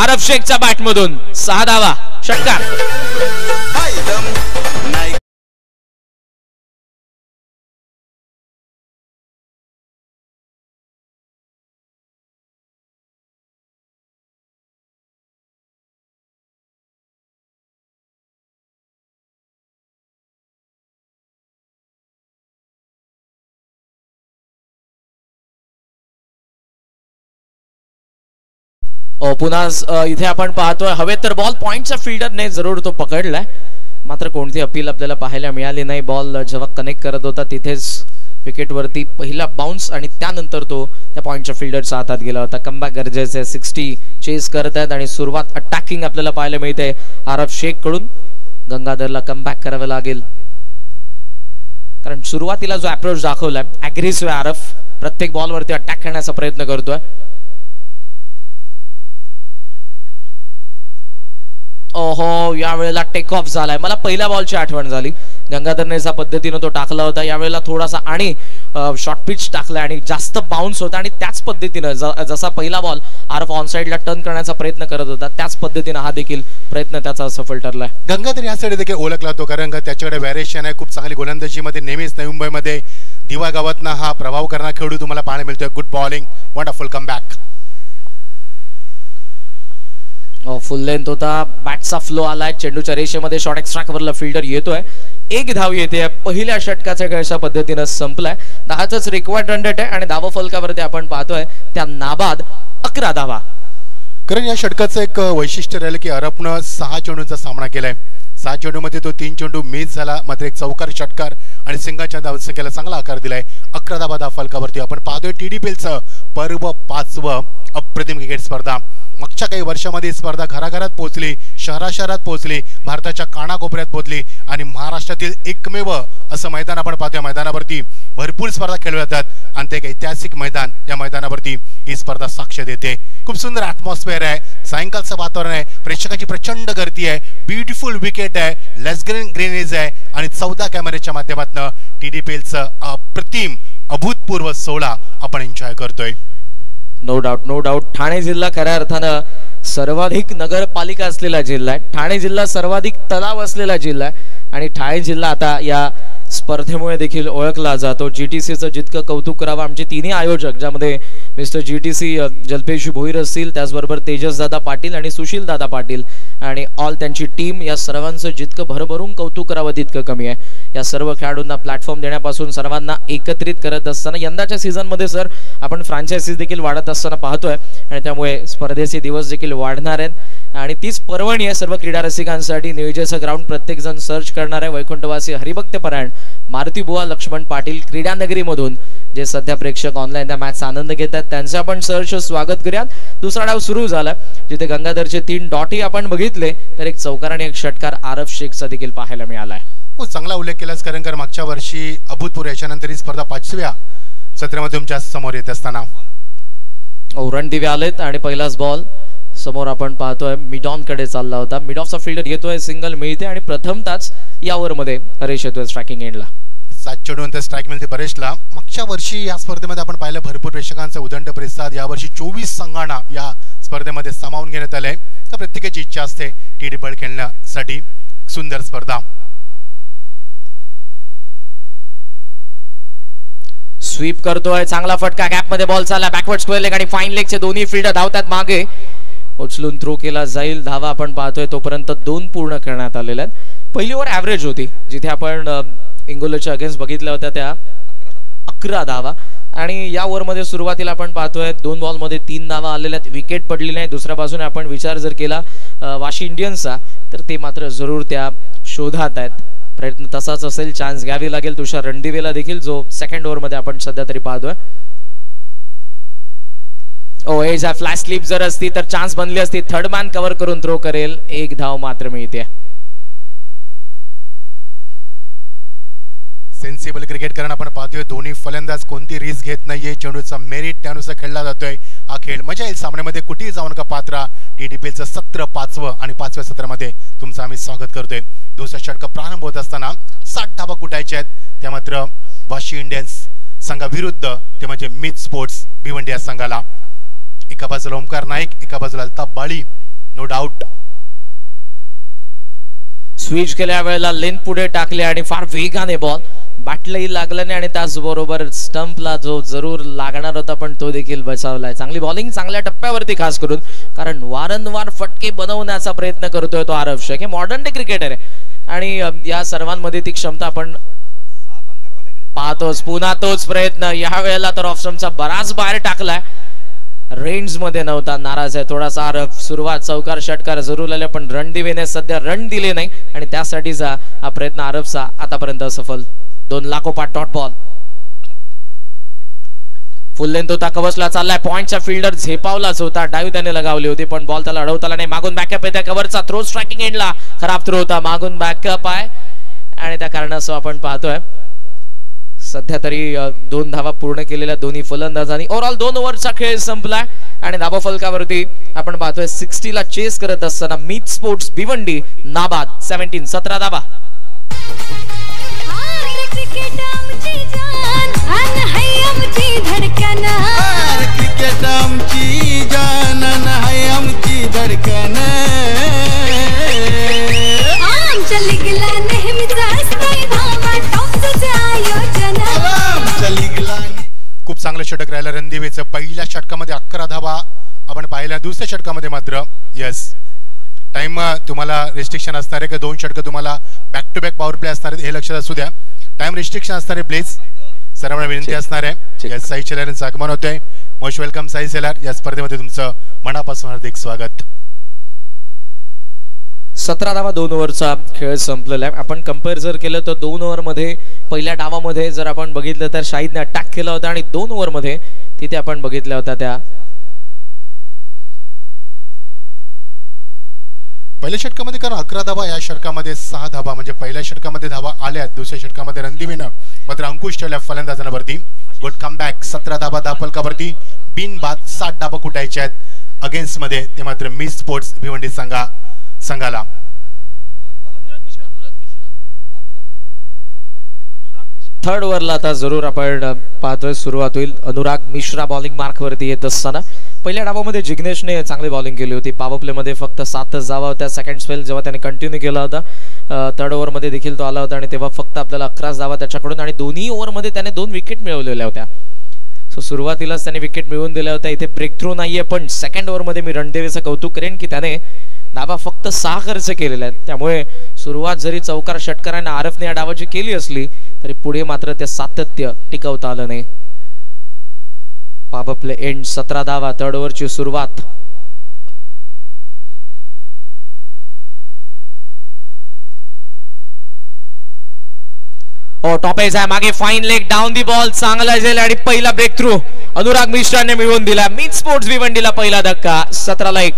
आरफ शेखच्या बॅट मधून 6 धावा षटकार. पुन्हा इथे आपण पाहतोय हवेत तर बॉल पॉइंटच्या फिल्डरने जरूर तो पकडलाय मात्र कोणती अपील आपल्याला पाहायला मिळाली नाही. बॉल जेव्हा कनेक्ट करत होता तिथेच विकेटवरती पहिला बाउन्स आणि त्यानंतर तो त्या पॉइंटच्या फिल्डरच्या हातात गेला होता. कमबॅक गरजेचे. 60 चेस करत आहेत आणि सुरुवात अटॅकिंग आपल्याला पाहायला मिळते आरफ शेख कडून. गंगाधरला कमबॅक करावं लागेल कारण सुरुवातीला जो अप्रोच दाखवलाय अग्रेसिव्ह आरफ प्रत्येक बॉलवरती अटॅक करण्याचा प्रयत्न करतोय. ओहो, यावेळेला टेक ऑफ झालाय. मला पहिल्या बॉलची आठवण झाली. गंगाधरने अशा पद्धतीनं तो टाकला होता. यावेळेला थोडासा आणि शॉर्ट पिच टाकला आणि जास्त बाउन्स होता आणि त्याच पद्धतीनं जसा पहिला बॉल आरफ ऑन साइडला टर्न करण्याचा प्रयत्न करत होता त्याच पद्धतीनं हा देखील प्रयत्न त्याचा सफल ठरलाय. गंगाधर यासाठी देखील ओळखला तो कारण का त्याच्याकडे व्हॅरिएशन आहे. खूप चांगली गोलंदाजीमध्ये नेहमीच नवी मुंबईमध्ये दिवा गावातनं हा प्रभाव करणारा खेळाडू तुम्हाला पाहायला मिळतोय. Good bowling, wonderful comeback. फुल लेंथ होता. बॅटचा फ्लो आलाय. चेंडूच्या रेषेमध्ये शॉर्ट एक्स्ट्राकवरला फिल्डर येतोय. एक धाव येते. पहिल्या षटकाचा खेळ अशा पद्धतीनं संपलाय. 10च रिक्वायर्ड रन रेट आहे आणि धावा फलकावरती आपण पाहतोय त्या नाबाद 11 धावा. कारण या षटकाचं एक वैशिष्ट्य राहिलं की अरबनं 6 चेंडूंचा सामना केलाय. 6 चेंडूमध्ये तो 3 चेंडू मिस झाला. मात्र एक चौकार षटकार आणि सिंगाच्या धावसंख्येला चांगला आकार दिलाय. 11 धावा धाव फलकावरती आपण पाहतोय. TDPLचं पर्व 5वं अप्रतिम क्रिकेट स्पर्धा. मागच्या काही वर्षामध्ये स्पर्धा घराघरात पोहोचली, शहरात पोहोचली, भारताच्या कानाकोपऱ्यात पोहोचली आणि महाराष्ट्रातील एकमेव असं मैदान आपण पाहतोय. मैदानावरती भरपूर स्पर्धा खेळल्या जातात आणि ते एक ऐतिहासिक मैदान. या मैदानावरती ही स्पर्धा साक्ष देते. खूप सुंदर ॲटमॉस्फिअर आहे. सायंकाळचं वातावरण आहे. प्रेक्षकांची प्रचंड गर्दी आहे. ब्युटिफुल विकेट आहे. लेस ग्रीनेज आहे आणि 14 कॅमेऱ्याच्या माध्यमातून TDPLचं अप्रतिम अभूतपूर्व सोहळा आपण एन्जॉय करतोय. नो डाऊट ठाणे जिल्हा खऱ्या अर्थानं सर्वाधिक नगरपालिका असलेला जिल्हा आहे. ठाणे जिल्हा सर्वाधिक तलाव असलेला जिल्हा आहे आणि ठाणे जिल्हा आता या स्पर्धेमुळे देखील ओळखला जातो. GTCचं जितकं कौतुक करावं आमचे तिन्ही आयोजक ज्यामध्ये मिस्टर GTC जल्पेश भोईर असतील, त्याचबरोबर तेजसदादा पाटील आणि सुशीलदादा पाटील आणि ऑल त्यांची टीम, या सर्वांचं जितकं भरभरून कौतुक करावं तितकं कमी आहे. या सर्व खेळाडूंना प्लॅटफॉर्म देण्यापासून सर्वांना एकत्रित करत असताना यंदाच्या सीझनमध्ये सर आपण फ्रँचायझीज देखील वाढत असताना पाहतोय आणि त्यामुळे स्पर्धेचे दिवस देखील वाढणार आहेत आणि तीच पर्वणी आहे सर्व क्रीडा रसिकांसाठी. नियोजनाचं ग्राउंड प्रत्येक जण सर्च करणार आहे. वैकुंठवासी हरिभक्तपरायण मारुती बुवा लक्ष्मण पाटील क्रीडा नगरीमधून जे सध्या प्रेक्षक ऑनलाईन त्या मॅचचा आनंद घेतात त्यांचं आपण सहर्ष स्वागत करूयात. दुसरा डाव सुरू झाला जिथे गंगाधरचे 3 डॉटही आपण बघितले तर एक चौकार आणि एक षटकार आरफ शेखचा देखील पाहायला मिळालाय. चांगला उल्लेख केलास कारण कर मागच्या वर्षी अभूतपूर्व याच्यानंतर ही स्पर्धा 5व्या सत्रामध्ये तुमच्या समोर येत असताना रणदिवे आलेत आणि पहिलाच बॉल समोर आपण पाहतोय मिडॉन कडे चालला होता. मिड ऑफचा फिल्डर येतोय, सिंगल मिळते आणि प्रथमताच या ओव्हरमध्ये हरेश येतोय स्ट्रायकिंग एंडला. 7 चेंडूनंतर स्ट्राईक मिळते परेशला. मागच्या वर्षी या स्पर्धेमध्ये आपण पाहिलं भरपूर प्रेक्षकांचा उदंड प्रतिसाद. यावर्षी 24 संघांना या स्पर्धेमध्ये सामावून घेण्यात आलंय. तर प्रत्येकाची इच्छा असते TDPL खेळण्यासाठी. सुंदर स्पर्धा. स्वीप करतोय, चांगला फटका, गॅप मध्ये बॉल चालला, बॅकवर्ड स्क्वेअर लेग आणि फाईन लेगचे दोन्ही फिल्डर धावतात मागे. उचलून थ्रो केला जाईल. धावा आपण पाहतोय तोपर्यंत 2 पूर्ण करण्यात आलेल्या आहेत. पहिली ओव्हर ॲव्हरेज होती जिथे आपण इंगोलच्या अगेन्स्ट बघितल्या होत्या त्या 11 धावा आणि या ओव्हरमध्ये सुरुवातीला आपण पाहतोय 2 बॉलमध्ये 3 धावा आलेल्या आहेत. विकेट पडली नाही. दुसऱ्या बाजूने आपण विचार जर केला वाशी इंडियन्सचा तर ते मात्र जरूर त्या शोधात आहेत. प्रयत्न तसाच असेल. चान्स घ्यावी लागेल तुषार रणदिवेला देखील जो सेकंड ओव्हरमध्ये आपण सध्या तरी पाहतोय. एज फ्लॅश स्लिप जर असती तर चान्स बनली असती. थर्ड मॅन कव्हर करून थ्रो करेल. 1 धाव मात्र मिळते. सेन्सिबल क्रिकेट कारण आपण पाहतोय दोन्ही फलंदाज कोणती रिस्क घेत नाहीये. चेंडूचा मेरिट त्यानुसार खेळला जातोय. हा खेळ मजा येईल. सामन्यामध्ये कुठेही जाऊन का पात्रा. TDPLचं सत्र 5वं आणि 5व्या सत्रामध्ये तुमचं आम्ही स्वागत करतोय. दुसरा षटक प्रारंभ होत असताना 60 धावा कुटायचे आहेत. त्या मात्र वाशी इंडियन्स संघाविरुद्ध ते म्हणजे मिथ स्पोर्ट्स भिवंडी या संघाला. एका बाजूला ओमकार नाईक, एका बाजूला अल्ताफ बाळी. नो डाऊट स्विच केल्या वेळेला लेंथ पुढे टाकले आणि फार वेगाने बॉल बॅटलाही लागला नाही आणि त्याचबरोबर स्टंपला जो जरूर लागणार होता पण तो देखील बचावलाय. चांगली बॉलिंग चांगल्या टप्प्यावरती खास करून कारण वारंवार फटके बनवण्याचा प्रयत्न करतोय तो आरफ शेख. हे मॉडर्न डे क्रिकेटर आहे आणि या सर्वांमध्ये ती क्षमता आपण पाहतोच. पुन्हा तोच प्रयत्न. या वेळेला तर ऑफ स्टंपचा बराच बाहेर टाकलाय. रेंज मध्ये नव्हता. नाराज आहे थोडासा आरफ. सुरुवात चौकार षटकार जरूर आले पण रणदिवेने सध्या रन दिले नाही आणि त्यासाठीचा हा प्रयत्न आरफचा आतापर्यंत असफल. 2 लाखोपाठ डॉट बॉल. फुल लेंथ होता. कव्हर्सला चाललाय. पॉइंटचा फिल्डर झेपावलाच होता. डाईव्ह त्याने लगावली होती पण बॉल त्याला अडवताला नाही. मागून बॅकअप आहे. त्या कव्हरचा थ्रो स्ट्रायकिंग एंडला खराब थ्रो होता. मागून बॅकअप आहे आणि त्या कारणासह आपण पाहतोय सध्या तरी 2 धावा पूर्ण केलेल्या दोन्ही फलंदाजांनी. ओव्हरऑल 2 ओव्हरचा खेळ संपलाय. आणि धाबा फलकावरती आपण पाहतोय 60 ला चेस करत असताना मीत स्पोर्ट्स भिवंडी नाबाद 17 धाबा. क्रिकेट आमची जान आहे आमची धडकन आमच्या लीगला नेहमीच असतंय धावा टॉपचं आयोजन आमच्या लीगला. खूप चांगलं षटक राहिलं रणदिवेचं. पहिल्या षटकामध्ये 11 धावा आपण पाहिल्या. दुसऱ्या षटकामध्ये मात्र यस टाइम तुम्हाला रिस्ट्रिक्शन असणार आहे का 2 षटकं तुम्हाला back to back power play असणार आहेत हे लक्षात असू द्या. टाइम रिस्ट्रिक्शन असणार आहे प्लीज. सर्वांना विनंती असणार आहे. यस साई शेलार यांचं आगमन होतंय. Most welcome Sai Shelar. या स्पर्धेमध्ये तुमचं मनापासून हार्दिक स्वागत. 17 धावा 2 ओव्हरचा खेळ संपलेला आहे. आपण कंपेअर जर केलं तर 2 ओव्हरमध्ये पहिल्या डावामध्ये जर आपण बघितलं तर शाहिदने अटॅक केला होता आणि 2 ओव्हरमध्ये तिथे आपण बघितल्या होत्या त्या पहिल्या षटकामध्ये कारण 11 धावा या षटकामध्ये 6 धावा म्हणजे पहिल्या षटकामध्ये धावा आल्या. दुसऱ्या षटकामध्ये रणदिवेनं मात्र अंकुश ठेवल्या फलंदाजांवरती. Good comeback. 17 धावा दाफलकावरती बिनबाद 60 धावा कुटायच्या आहेत अगेन्स्ट मध्ये ते मात्र मीत स्पोर्ट्स भिवंडी संघाला. थर्ड ओव्हरला आता जरूर आपण पाहतोय सुरुवात होईल. अनुराग मिश्रा बॉलिंग मार्कवरती येत असताना पहिल्या डावामध्ये जिग्नेशने चांगली बॉलिंग केली होती. पॉवर प्लेमध्ये फक्त 7च धावा होत्या. सेकंड स्पेल जेव्हा त्याने कंटिन्यू केला होता थर्ड ओव्हरमध्ये देखील तो आला होता आणि तेव्हा फक्त आपल्याला 11 धावा त्याच्याकडून आणि दोन्ही ओव्हरमध्ये त्याने 2 विकेट मिळवलेल्या होत्या. सो सुरुवातीलाच त्याने विकेट मिळवून दिल्या होत्या. इथे ब्रेक थ्रू नाहीये पण सेकंड ओव्हरमध्ये मी रणदेवेचं कौतुक करेन की त्याने धावा फक्त 6 खर्च केलेल्या आहेत. त्यामुळे सुरुवात जरी चौकार षटकाराने आरफने या डावाची केली असली तरी पुढे मात्र ते सातत्य टिकवता आलं नाही. पॉवर प्ले एंड 17 धावा. थर्ड ओव्हरची सुरुवात. टॉप एज आहे मागे fine leg down the ball चांगला जाईल आणि पहिला ब्रेक थ्रू अनुराग मिश्राने मिळवून दिला. मीत स्पोर्ट्स भिवंडीला पहिला धक्का. 17 ला 1.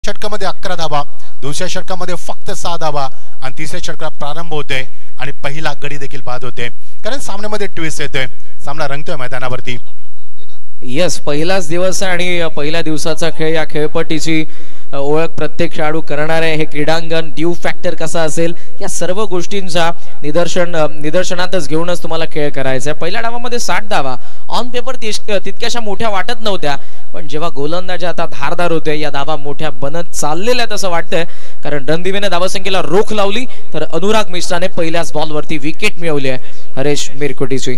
षटकामध्ये 11 धावा. दुसऱ्या षटकामध्ये फक्त 6 धावा आणि तिसऱ्या षटकात प्रारंभ होतोय आणि पहिला गडी देखील बाद होते कारण सामन्यामध्ये ट्विस्ट येतोय. सामना रंगतोय मैदानावरती. यस पहिलाच दिवस आहे आणि पहिल्या दिवसाचा खेळ. या खेळपट्टीची ओळख प्रत्येक खेळाडू करणार आहे. हे क्रीडांगण ड्यू फॅक्टर कसा असेल या सर्व गोष्टींचा निदर्शनातच घेऊनच तुम्हाला खेळ करायचा आहे. पहिल्या डावामध्ये 60 धावा ऑन पेपर तितक्याशा मोठ्या वाटत नव्हत्या पण जेव्हा गोलंदाजी आता धारदार होते या धावा मोठ्या बनत चाललेल्या असं वाटतंय कारण रणदिवेने धावसंख्येला रोख लावली तर अनुराग मिश्राने पहिल्याच बॉलवरती विकेट मिळवली आहे हरेश मिरकुटीची.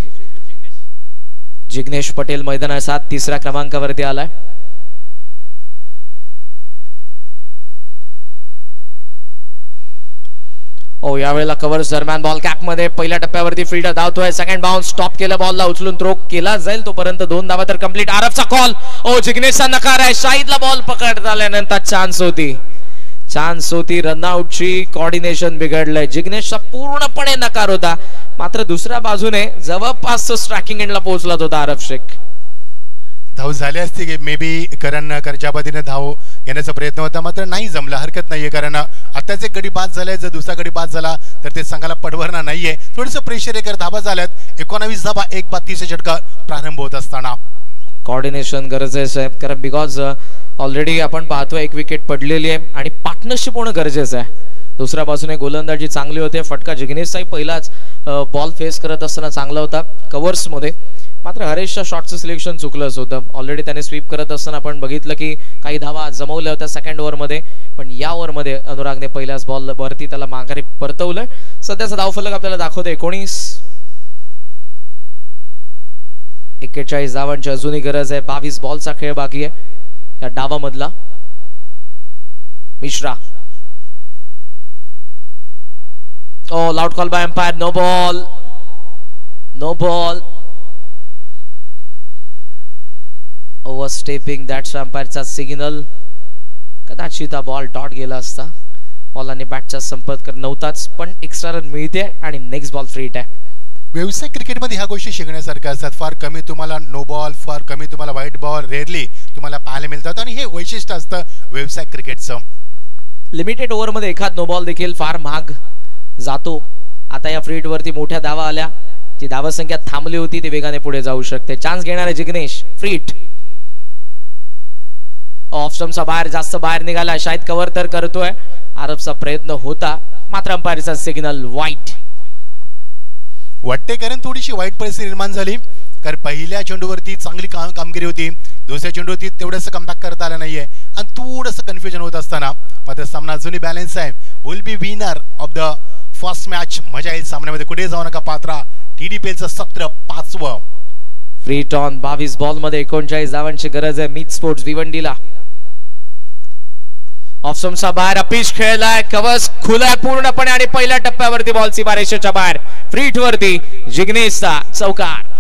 जिग्नेश पटेल मैदानाचा 3ऱ्या क्रमांकावरती आलाय. यावेळेला कव्हर्स दरम्यान बॉल कॅप मध्ये पहिल्या टप्प्यावरती फील्डर धावतोय. सेकंड बाउन्स स्टॉप केलं. बॉलला उचलून थ्रो केला जाईल तोपर्यंत 2 धावा तर कंप्लीट. आरफचा कॉल. जिग्नेशचा नकार आहे. शाहिदला बॉल पकडता आल्यानंतर चान्स होती रनआउटची. कॉर्डिनेशन बिघडलंय. जिग्नेशचा पूर्णपणे नकार होता मात्र दुसऱ्या बाजूने जवळपास स्ट्रायकिंग एंडला पोहोचला होता आरफ शेख. धाव झाली असती की मे बी करच्या पद्धतीने धाव घेण्याचा प्रयत्न होता मात्र नाही जमला. हरकत नाहीये कारण आताच एक गडी बाद झालाय. जर दुसरा गडी बाद झाला तर ते संघाला पडवणार नाहीये. थोडंसं प्रेशर आहे कारण धावा झाल्यात. 19 धावा 1 बाद 30 षटकार प्रारंभ होत असताना कॉर्डिनेशन गरजेचं आहे कारण बिकॉज ऑलरेडी आपण पाहतोय 1 विकेट पडलेली आहे आणि पार्टनरशिप होणं गरजेचं आहे. दुसऱ्या बाजूने गोलंदाजी चांगली होते. फटका जिग्नेशचाही पहिलाच बॉल फेस करत असताना चांगला होता कव्हर्स मध्ये मात्र हरेशच्या शॉटचं सिलेक्शन चुकलंच होतं. ऑलरेडी त्याने स्वीप करत असताना आपण बघितलं की काही धावा जमवल्या होत्या सेकंड ओव्हरमध्ये पण या ओव्हरमध्ये अनुरागने पहिल्याच बॉल वरती त्याला माघारी परतवलं. सध्याचा धावफलक आपल्याला दाखवतो 19. 41 धावांची अजूनही गरज आहे. 22 बॉलचा खेळ बाकी आहे या डावामधला. Mishra loud call by umpire. No ball. Over stepping, that's अंपायरचा सिग्नल. कदाचित हा बॉल डॉट गेला असता, बॉलाने बॅटचा संपर्क नव्हताच, पण एक्स्ट्रा रन मिळते आणि नेक्स्ट बॉल फ्री हिट आहे. व्यावसायिक क्रिकेटमध्ये ह्या गोष्टी शिकण्यासारख्या असतात. फार कमी तुम्हाला नो बॉल, फार कमी तुम्हाला व्हाईट बॉल रेअरली तुम्हाला पाहायला मिळतात आणि हे वैशिष्ट्य असतं व्यावसायिक क्रिकेटचं. लिमिटेड ओव्हरमध्ये एखाद नो बॉल देखील फार महाग जातो. आता या फ्री हिटवरती मोठ्या धावा आल्या, जी धावा संख्या थांबली होती ती वेगाने पुढे जाऊ शकते. चान्स घेणारे जिग्नेश, फ्री हिट. ऑफ स्टंपचा बाहेर, जास्त बाहेर निघाला, शायद कव्हर तर करतोय. आरबचा प्रयत्न होता, मात्र अंपायरचा सिग्नल वाईट वाटते. कारण थोडीशी वाईट परिस्थिती निर्माण झाली, कारण पहिल्या चेंडूवरती चांगली कामगिरी होती, दुसऱ्या चेंडूवरती तेवढंसं कमबॅक करता आलं नाहीये आणि थोडंसं कन्फ्युजन होत असताना मात्र सामना अजूनही बॅलन्स आहे. Will be winner of the first match. मजा येईल सामन्यामध्ये, कुठे जाऊ नका पात्रा. TDPLचं सत्र 5वं. फ्री टॉन 22 बॉल मध्ये 39 धावांची गरज आहे मीत स्पोर्ट्स भिवंडीला. ऑफ स्टंपचा बाहेर अपीच खेळलाय, कव्हर खुला पूर्णपणे आणि पहिल्या टप्प्यावरती बॉल सीमारेषेच्या बाहेर. फ्री हिट वरती जिग्नेशचा चौकार.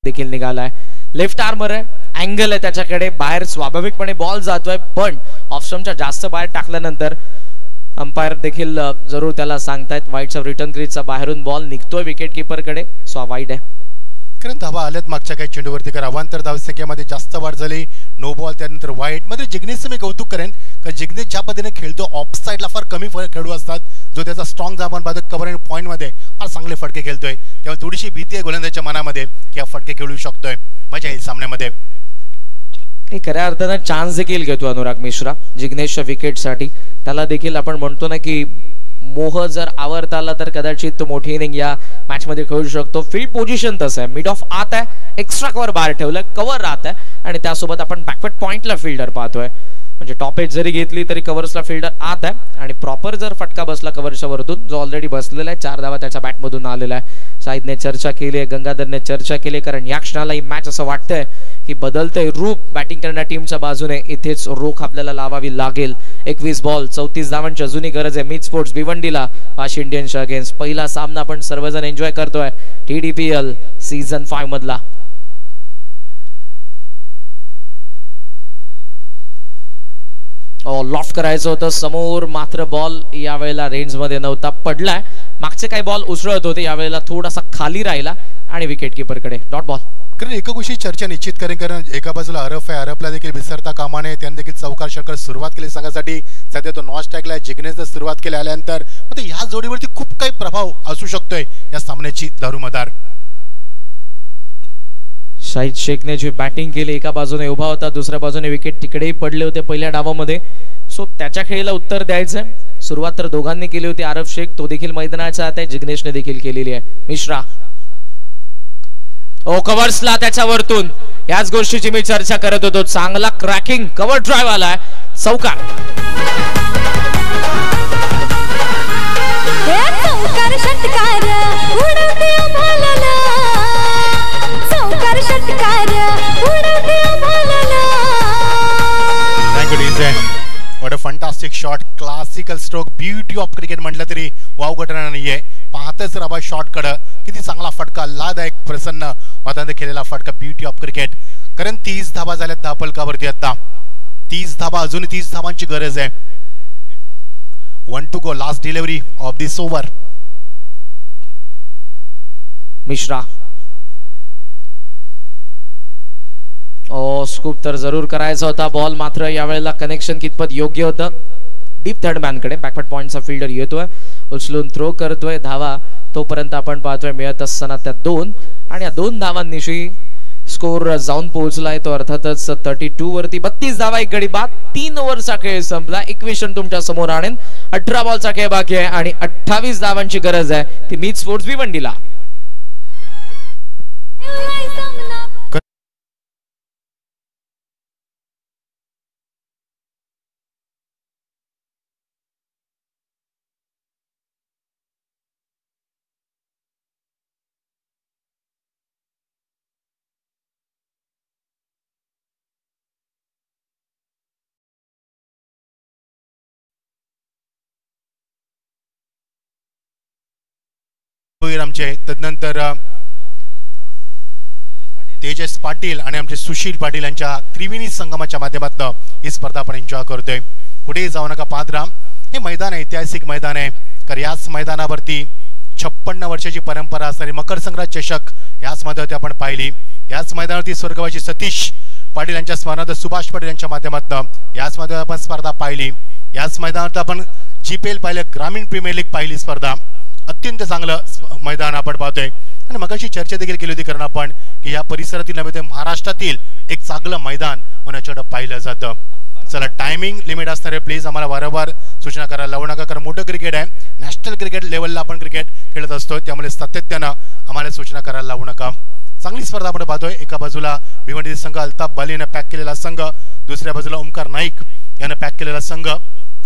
देखील निघालाय. लेफ्ट आर्मर आहे, अँगल आहे त्याच्याकडे, बाहेर स्वाभाविकपणे बॉल जातोय, पण ऑफ स्टंपच्या जास्त बाहेर टाकल्यानंतर अंपायर देखील जरूर त्याला सांगतायत वाईटचा रिटर्न क्रीजचा बाहेरून बॉल निघतोय विकेट कीपरकडे, सो वाईट आहे. कारण धावा आल्यात मागच्या काही चेंडूवरती, कारण अवांतर धावसंख्येमध्ये जास्त वाढ झाली. नो बॉल, त्यानंतर वाईट. मात्र जिग्नेशचं मी कौतुक करेन, कारण जिग्नेश ज्या पद्धतीने खेळतो, ऑफ साईडला फार कमी खेळू असतात, जो त्याचा स्ट्रॉंग जामान बाधक कव्हर अँड पॉईंटमध्ये फार चांगले फटके खेळतोय. तेव्हा थोडीशी भीती आहे गोलंदाजाच्या मनामध्ये की हा फटके खेळू शकतोय. मजा येईल सामन्यामध्ये. खऱ्या अर्थानं चान्स देखील घेतो अनुराग मिश्रा जिग्नेशच्या विकेटसाठी. त्याला देखील आपण म्हणतो ना की मोह जर आवरता आला तर कदाचित तो मोठी इनिंग या मॅच मध्ये खेळू शकतो. फील्ड पोझिशन तसं आहे, मिड ऑफ आत आहे, एक्स्ट्रा कव्हर बाहेर ठेवलंय, कव्हर राहत आहे आणि त्यासोबत आपण बॅकवर्ड पॉइंटला फिल्डर पाहतोय. म्हणजे टॉप एज जरी घेतली तरी कव्हर्सला फिल्डर आत आहे आणि प्रॉपर जर फटका बसला कव्हरच्या वरतून, जो ऑलरेडी बसलेला आहे, 4 धावा त्याच्या बॅटमधून आलेला आहे. शाहिदने चर्चा केली आहे, गंगाधरने चर्चा केली, कारण या क्षणाला ही मॅच असं वाटतंय की बदलतंय रूप बॅटिंग करणाऱ्या टीमच्या बाजूने. इथेच रोख आपल्याला लावावी लागेल. 21 बॉल 34 धावांची अजूनही गरज आहे मीत स्पोर्ट्स भिवंडीला वाशी इंडियन्सच्या अगेन्स्ट. पहिला सामना आपण सर्वजण एन्जॉय करतोय TDPL सीझन 5 मधला. लॉफ्ट करायचं होतं समोर, मात्र बॉल यावेळेला रेंज मध्ये नव्हता, पडलाय. मागचे काही बॉल उसळत होते, यावेळेला थोडासा खाली राहिला आणि विकेट कीपरकडे डॉट बॉल. कारण एका गोष्टी चर्चा निश्चित करेन, कारण एका बाजूला अरफ आहे, अरफला देखील विसरता कामा नये. त्याने देखील चौकार षटकार सुरुवात केली संघासाठी. सध्या तो नॉन स्ट्राईकला, जिग्नेशने सुरुवात केली आल्यानंतर मग ह्या जोडीवरती खूप काही प्रभाव असू शकतोय या सामन्याची दारुमदार. शाहिद शेखने जी बॅटिंग केली, एका बाजूने उभा होता, दुसऱ्या बाजूने विकेट तिकडेही पडले होते पहिल्या डावामध्ये, सो त्याच्या खेळीला उत्तर द्यायचंय. सुरुवात तर दोघांनी केली होती. आरफ शेख तो देखील मैदानाच्या आत आहे, जिग्नेशने देखील केलेली आहे. मिश्रा कव्हर्सला त्याच्या वरतून, याच गोष्टीची मी चर्चा करत होतो. चांगला क्रॅकिंग कव्हर ड्राईव्ह आलाय, चौकार. What a fantastic shot, classical stroke, beauty of cricket म्हटलं तरी वाव घटना नाहीये. पाहतच राहा शॉट कडं, किती चांगला फटका, लादायक प्रसन्न वातांत केलेला फटका, ब्युटी ऑफ क्रिकेट. कारण 30 धाबा झाल्यात धापलकावरती. आता 30 धाबा, अजून 30 धाबांची गरज आहे. 1 to go, last delivery of this over. Mishra scoop तर जरूर करायचा होता. बॉल मात्र यावेळेला कनेक्शन कितपत योग्य होतं. डीप थर्ड मॅन कडे बॅकवर्ड पॉइंटचा फिल्डर येतोय, उचलून थ्रो करतोय. धावा तोपर्यंत आपण पाहतोय मिळत असताना त्या 2 आणि या 2 धावांनिशी स्कोर जाऊन पोहोचलाय तो अर्थातच 32 वरती. 32 धावा एक गडी बाद. 3 ओव्हरचा खेळ संपला. इक्वेशन तुमच्या समोर आणेन. 18 बॉलचा खेळ बाकी आहे आणि 28 धावांची गरज आहे ती मीत स्पोर्ट्स भिवंडीला. आमचे तदनंतर तेजस पाटील आणि आमचे सुशील पाटील यांच्या त्रिवेणी संगमाच्या माध्यमातून ही स्पर्धा आपण एन्जॉय करतोय. कुठेही जाऊ नका पादरा. हे मैदान ऐतिहासिक मैदान आहे, कारण याच मैदानावरती 56 वर्षाची परंपरा असणारी मकर संक्रांत चषक याच मैदानावरती आपण पाहिली. याच मैदानावरती स्वर्गवासी सतीश पाटील यांच्या स्मरणार्थ सुभाष पाटील यांच्या माध्यमातून याच मैदानावर आपण स्पर्धा पाहिली. याच मैदानावरती आपण GPL पाहिलं, ग्रामीण प्रीमियर लीग पाहिली स्पर्धा. अत्यंत चांगलं मैदान आपण पाहतोय आणि मगाशी चर्चा देखील केली होती, कारण आपण की या परिसरातील नव्हे तर महाराष्ट्रातील एक चांगलं मैदान म्हणून पाहिलं जातं. चला, टायमिंग लिमिट असणारे प्लीज आम्हाला वारंवार सूचना करायला लावू नका, कारण मोठं क्रिकेट आहे. नॅशनल क्रिकेट लेवलला आपण क्रिकेट खेळत असतो, त्यामुळे सातत्यानं आम्हाला सूचना करायला लावू नका. चांगली स्पर्धा आपण पाहतोय. एका बाजूला भिवंडी संघ अल्ताफ बालीनं पॅक केलेला संघ, दुसऱ्या बाजूला ओमकार नाईक यानं पॅक केलेला संघ.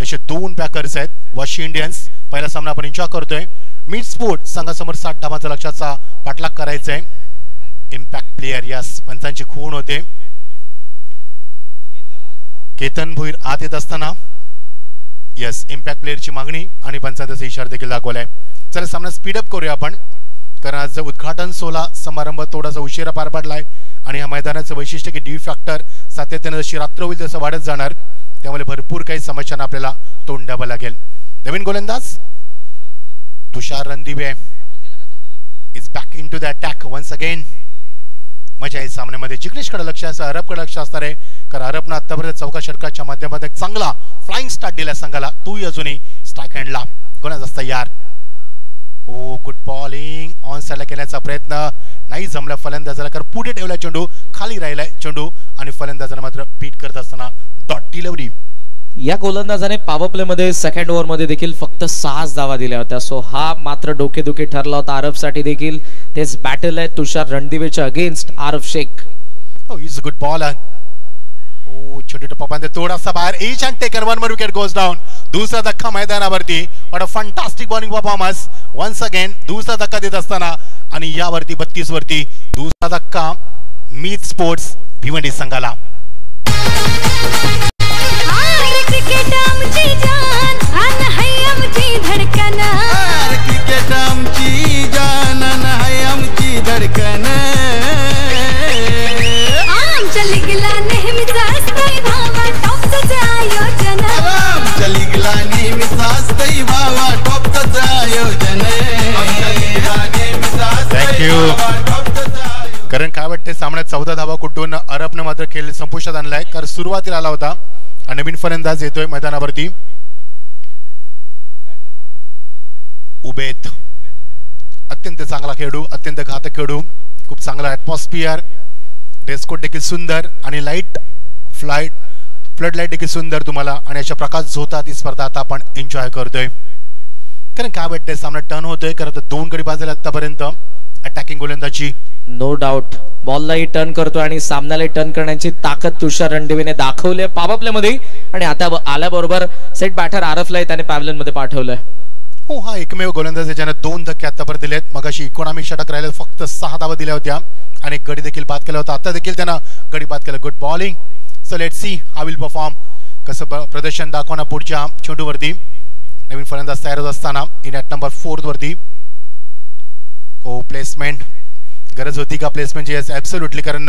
असे 2 पॅकर्स आहेत. वाशी इंडियन्स पहिला सामना आपण एन्जॉय करतोय. मीट स्पोर्ट संघासमोर 60 धावांचा लक्ष्याचा पाठलाग करायचा आहे. इम्पॅक्ट प्लेयर यस, पंचांची खूण होते. केतन भोईर आत येत असताना यस इम्पॅक्ट प्लेयरची मागणी आणि पंचांचा इशारा देखील दाखवलाय. चला, सामना स्पीडअप करूया आपण, कारण आज उद्घाटन सोहळा समारंभ थोडासा उशिरा पार पडलाय आणि या मैदानाचं वैशिष्ट्य की डी फॅक्टर सातत्याने जशी रात्र होईल तसं वाढत जाणार, त्यामुळे भरपूर काही समस्यांना आपल्याला तोंड द्यावं लागेल. नवीन गोलंदाज Tushar Randive is back in to the attack once again. मजा आहे सामन्यामध्ये. जिग्नेशकडे लक्ष असं, अरबकडे लक्ष असणार आहे, कारण अरबनं आतापर्यंत 4 षटकाच्या माध्यमातून चांगला फ्लाइंग स्टार्ट दिला संघाला. तूही अजूनही स्ट्राईक हँडला कोणाच असता यार. ओ गुड बॉलिंग. ऑन साइडला केल्याचा प्रयत्न नाही जमला फलंदाजाला, कारण पुढे ठेवला चेंडू, खाली राहिलाय चेंडू आणि फलंदाजाला मात्र बीट करत असताना डॉट डिलिव्हरी. या गोलंदाजाने पॉवर प्ले मध्ये सेकंड ओव्हर मध्ये देखील फक्त 6 धावा दिल्या होत्या. सो हा मात्र डोकेदुखी ठरला होता अरबसाठी देखील. तेच बॅटल आहे तुषार रणदिवेच्या against Araf Shaikh. Oh, he's a good bowler. Oh, छोटे टप्पांमध्ये थोडासा बाहेर. Each and taken, one more wicket goes down. दूसरा धक्का मैदानावरती. What a fantastic bowling performance. Once again दूसरा धक्का देत असताना आणि यावरती 32 वरती दूसरा धक्का मीत स्पोर्ट्स भिवंडी संघाला. क्रिकेट आमची जान अन है आमची धडकन. क्रिकेट आमची जान अन है आमची धडकन. आमच्या लीगला नेहमीच असतंय भावा टॉपचं आयोजन. आमच्या लीगला नेहमीच असतंय भावा टॉपचं आयोजन. थँक्यू. कारण काय वाटते सामन्यात 14 धावा कुठून अरबनं मात्र खेळ संपुष्टात आणलाय, कारण सुरुवातीला आला होता. नवीन फलंदाज येतोय मैदानावरती. उबेद अत्यंत चांगला खेळू, अत्यंत घातक खेळू, खूप चांगला ॲटमॉस्फिअर. ड्रेसकोड देखील सुंदर आणि लाईट फ्लड लाईट देखील सुंदर तुम्हाला, आणि अशा प्रकाश झोतात ही स्पर्धा आता आपण एन्जॉय करतोय. कारण काय वाटतंय सामना टर्न होतोय, कारण 2 गडी बाद झाले आतापर्यंत अटॅकिंग गोलंदाजी. नो डाऊट बॉललाही टर्न करतो आणि सामन्याला टर्न करण्याची ताकद तुषार रणदिवेने दाखवली पॉवर प्ले मध्ये. आणि आता आल्याबरोबर सेट बॅटर आरफला त्याने पॅव्हलियन मध्ये पाठवलंय. हो, हा एकमेव गोलंदाज आहे ज्याने 2 धक्के आतापर्यंत दिलेत. मगाशी 19 षटक राहिले, फक्त 6 धावा दिल्या होत्या आणि गडी देखील बाद केला होता. आता देखील त्यांना गडी बाद केला. Good bowling. So let's see how will perform. कसं प्रदर्शन दाखवणार पुढच्या चेंडूवरती. नवीन फलंदाज तयार होत असताना इन ॲट नंबर 4 वरती. ओ प्लेसमेंट गरज होती का प्लेसमेंटची? येस ॲब्सोल्युटली, कारण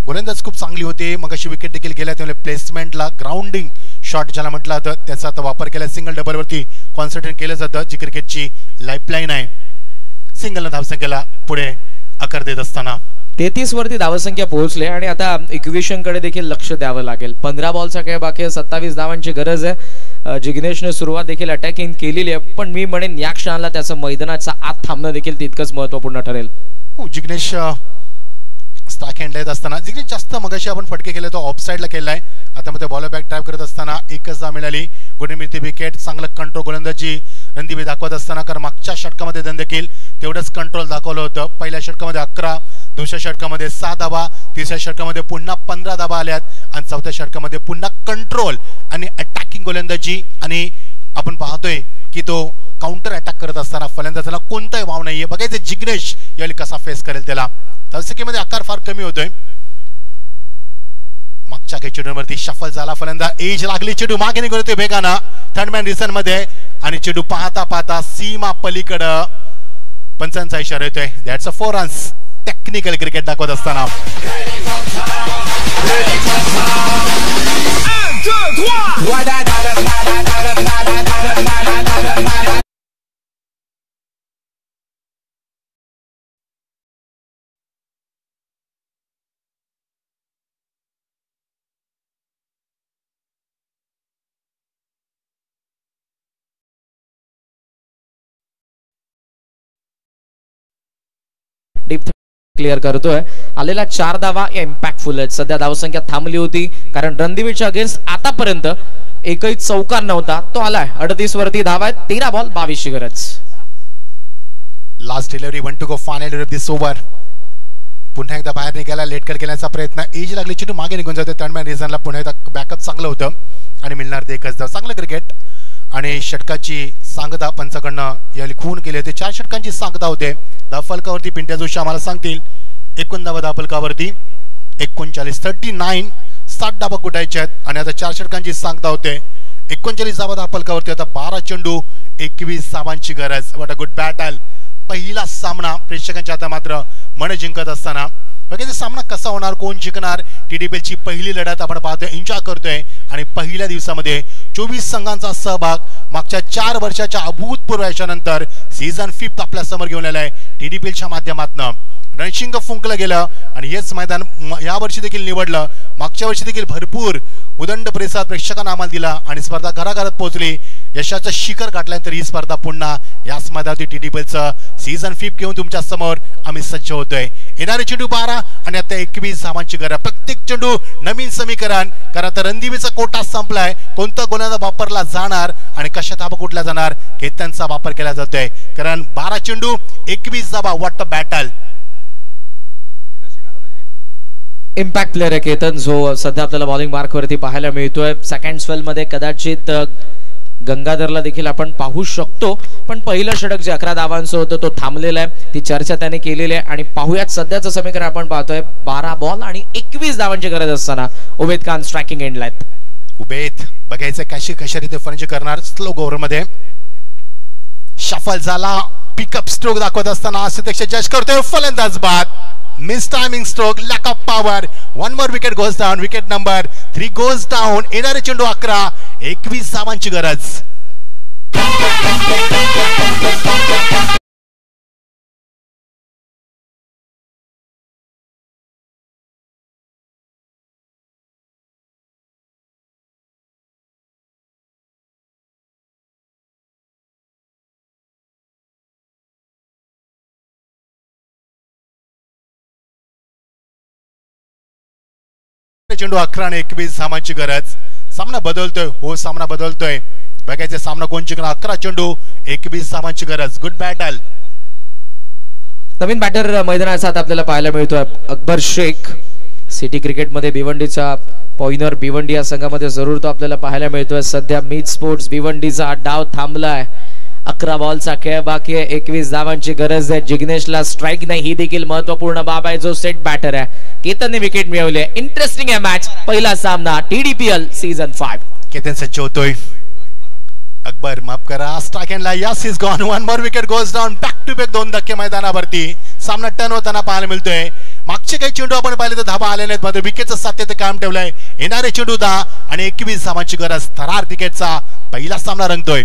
गोलंदाज खूप चांगली होती. मग अशी विकेट देखील गेल्या, त्यामुळे प्लेसमेंटला ग्राउंडिंग शॉट ज्याला म्हटलं जातं त्याचा आता वापर केला. सिंगल डबलवरती कॉन्सन्ट्रेट केलं जातं, जी क्रिकेटची लाईफलाईन आहे. सिंगल धावसंख्येला पुढे आकार देत असताना 33 वरती धावसंख्या पोहोचले आणि आता इक्वेशन कडे देखील लक्ष द्यावं लागेल. 15 बॉलचा खेळ बाकी आहे, 27 धावांची गरज आहे. जिग्नेशने सुरुवात देखील अटॅकिंग केलेली आहे, पण मी म्हणेन या क्षणाला त्याचं मैदानाचा आत थांबणं देखील तितकंच महत्त्वपूर्ण ठरेल. हो, जिग्नेश स्टाक हँडला येत असताना जिग्नेश जास्त मगाशी आपण फटके केले तो ऑफ साईडला केलाय. आता मध्ये बॉल बॅक ड्राईव्ह करत असताना एकच धाव मिळाली. गुणमिती विकेट, चांगलं कंट्रोल गोलंदाजी रणदीप दाखवत असताना, कारण मागच्या षटकामध्ये देखील तेवढंच कंट्रोल दाखवलं होतं. पहिल्या षटकामध्ये 11, दुसऱ्या षटकामध्ये 6 धावा, तिसऱ्या षटकामध्ये पुन्हा 15 धावा आल्यात आणि चौथ्या षटकामध्ये पुन्हा कंट्रोल आणि अटॅकिंग गोलंदाजी. आणि आपण पाहतोय की तो काउंटर अटॅक करत असताना फलंदाजाला कोणताही वाव नाहीये. बघायचं जिग्नेश यावेळी कसा फेस करेल त्याला. धावसंख्येमध्ये आकार फार कमी होतोय. मागच्या काही चेंडूवरती शफल झाला फलंदाज, एज लागली, चेंडू मागे निघतोय वेगानं थर्ड मॅन रिझन मध्ये आणि चेंडू पाहता पाहता सीमा पलीकडं पंचांचा इशारा येतोय. That's a 4 runs. Technical cricket दाखवत असताना डीप क्लिअर करतोय. आलेला 4 धावा इम्पॅक्टफुल आहेत. सध्या धावसंख्या थांबली होती कारण रणदीपच्या अगेन्स्ट आतापर्यंत एकही चौकार नव्हता. तो आलाय 38 वरती धावा आहेत. 13 बॉल 22 गरज. Last delivery 1 to go final of this over. पुन्हा एकदा बाहेर निघायला लेटकट केल्याचा प्रयत्न, एज लागली, चेंडू मागे निघून जाते. थर्ड मॅन रिझनला पुन्हा एकदा बॅकअप चांगलं होतं आणि मिळणार ते एकच धाव. चांगलं क्रिकेट आणि षटकाची सांगता पंचाकडनं यावेळी खून केली होती. 4 षटकांची सांगता होते. धावफलकावरती पिंट्या जोशी आम्हाला सांगतील 39 धावफलकावरती 39 39 60 धावा कुठायच्या आहेत आणि आता 4 षटकांची सांगता होते. 39 धावा धावफलकावरती आता 12 चेंडू 21 धावांची गरज. What a good battle. पहिला सामना प्रेक्षकांच्या आता मात्र मन जिंकत असताना बघा सामना कसा होणार, कोण जिंकणार. टीडीपीएलची पहिली लढत आपण पाहतोय, एन्जॉय करतोय आणि पहिल्या दिवसामध्ये 24 संघांचा सहभाग मागच्या 4 वर्षाच्या अभूतपूर्व यशानंतर सीझन 5 आपल्या समोर घेऊन आलाय टीडीपीएलच्या माध्यमातून. रणशिंग फुंकलं गेलं आणि हेच मैदान या वर्षी देखील निवडलं. मागच्या वर्षी देखील भरपूर उदंड प्रतिसाद प्रेक्षकांना आम्हाला दिला आणि स्पर्धा घराघरात पोहोचली. यशाचं शिखर गाठल्यानंतर ही स्पर्धा पुन्हा याच मैदानावरती टीडीपीएलचं सीझन 5 घेऊन तुमच्या समोर आम्ही सज्ज होतोय. येणारे चेंडू 12 आणि आता 21 धावांची गरज. प्रत्येक चेंडू नवीन समीकरण, कारण आता रणदीपीचा कोटा संपलाय. कोणता गोलंदाज वापरला जाणार आणि कशा धावा कुठल्या जाणार हे त्यांचा वापर केला जातोय. कारण 12 चेंडू 21 धावा. What a battle. Impact player आहे केतन, जो सध्या आपल्याला बॉलिंग मार्क वरती पाहायला मिळतोय. सेकंड स्पेल मध्ये कदाचित गंगाधरला देखील आपण पाहू शकतो, पण पहिलं षटक जे 11 धावांचं होतं तो थांबलेला आहे. ती चर्चा त्याने केलेली आहे आणि पाहूयात सध्याचं समीकरण आपण पाहतोय. 12 बॉल आणि 21 धावांची गरज असताना उबेद खान स्ट्रायकिंग एंडला आहेत. उबेद बघायचं कशा रीते फरंजी करणार. स्लो ओव्हर मध्ये शफल झाला, पिकअप स्ट्रोक दाखवत असताना अध्यक्ष जज करतोय फलंदाज बाद. Miss timing stroke, lack of power. 1 more wicket goes down. Wicket number 3 goes down. येणारे चेंडू 11 21 धावांची गरज. चेंडू 11 आणि 21 धावांची गरज. सामना बदलतोय. हो, सामना बदलतोय. बघायचे सामना कोण जिंकणार. 11 चेंडू 21 धावांची गरज. Good battle. नवीन बॅटर मैदानाचा आता आपल्याला पाहायला मिळतोय अकबर शेख. सिटी क्रिकेटमध्ये भिवंडीचा पॉइनर भिवंडी या संघामध्ये जरूर तो आपल्याला पाहायला मिळतोय. सध्या मीत स्पोर्ट्स भिवंडीचा डाव थांबलाय. 11 बॉलचा खेळ बाकी आहे. 21 धावांची गरज आहे. जिग्नेशला स्ट्राईक नाही, ही देखील महत्वपूर्ण बाब आहे. जो सेट बॅटर आहे केतनने विकेट मिळवली. इंटरेस्टिंग आहे मॅच. पहिला सामना TDPL सीझन 5. केतन सज्ज होतोय. अकबर माफ करा. स्ट्राइक एंडला yes is gone. 1 more wicket goes down. Back to back 2 धक्के मैदानावरती. सामना टर्न होताना पाहायला मिळतोय. मागचे काही चेंडू आपण पाहिले तर धाबा आले नाहीत, मात्र विकेटचं सातत्य कायम ठेवलंय. येणारे चेंडू 10 आणि 21 धावांची गरज. थरार क्रिकेटचा पहिला सामना रंगतोय.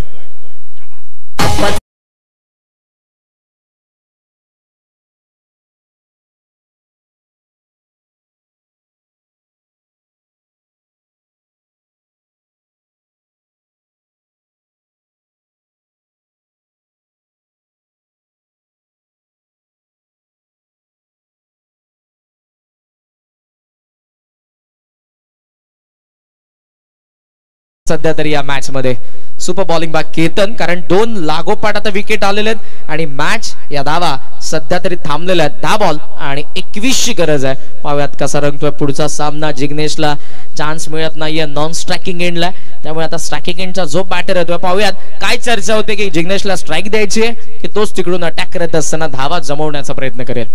सध्या तरी या मॅच मध्ये सुपर बॉलिंग बाय केतन, कारण 2 लागोपाठ आता विकेट आलेले आहेत आणि मॅच या धावा सध्या तरी थांबलेल्या आहेत. 10 बॉल आणि 21 ची गरज आहे. पाहूयात कसा रंगतोय पुढचा सामना. जिग्नेशला चान्स मिळत नाहीये नॉन स्ट्रायकिंग एंडला, त्यामुळे आता स्ट्रायकिंग एंडचा जो बॅटर येतोय पाहूयात काय चर्चा होते की जिग्नेशला स्ट्राईक द्यायची आहे की तोच तिकडून अटॅक करत असताना धावा जमवण्याचा प्रयत्न करेल.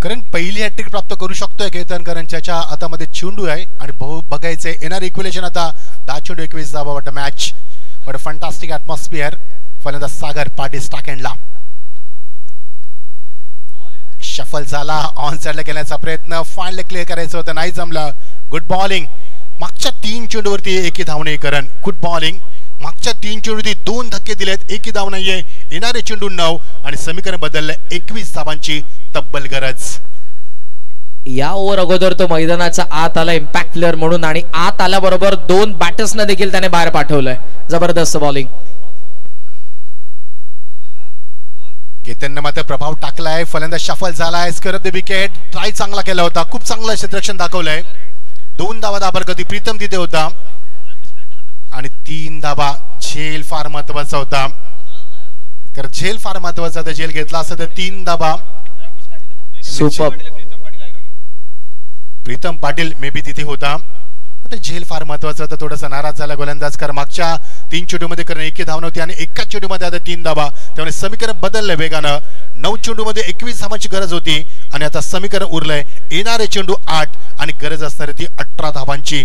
कारण पहिली हॅट्रिक प्राप्त करू शकतोय केतन, कारण त्याच्या हातामध्ये चेंडू आहे आणि बघायचंय येणार इक्विलेशन आता 10 चेंडू 21 धावा वाटतं match. What a fantastic atmosphere. फलंदाज सागर पाटील स्टाकेंडला शफल झाला, ऑन साइडला केल्याचा प्रयत्न, फाइनल क्लिअर करायचं होतं, नाही जमलं. Good bowling. मागच्या 3 चेंडूवरती एकही धाव नाही करण. Good bowling. मागच्या 3 चेंडूवरती 2 धक्के दिलेत, एकही धाव नाहीये. येणारे चेंडू 9 आणि समीकरण बदललंय. 21 धावांची तब्बल गरज. या ओव्हर अगोदर तो मैदानाचा आत आला इम्पॅक्ट प्लेअर म्हणून आणि आत आल्याबरोबर 2 बॅटर्सना देखील त्याने बाहेर पाठवलंय. जबरदस्त बॉलिंग. केतनने मात्र प्रभाव टाकलाय. फलंदाज शफल झालाय. Square of the wicket. Try चांगला केला होता, खूप चांगलं क्षेत्ररक्षण दाखवलंय. 2 धावा दाबरगती प्रीतम तिथे होता आणि 3 धावा. झेल फार महत्वाचा होता, कारण झेल फार महत्वाचा होता. झेल घेतला असता तर 3 धावा. Super. Pritam Patil may be तिथे होता. आता झेल फार महत्वाचा होता. थोडासा नाराज झाला गोलंदाज, कारण मागच्या 3 चेंडूमध्ये कारण एकही धाव नव्हती आणि एका चेंडूमध्ये आता 3 धावा. त्यामुळे समीकरण बदललंय वेगानं. 9 चेंडूमध्ये 21 धावांची गरज होती आणि आता समीकरण उरलंय येणारे चेंडू 8 आणि गरज असणारी ती 18 धावांची.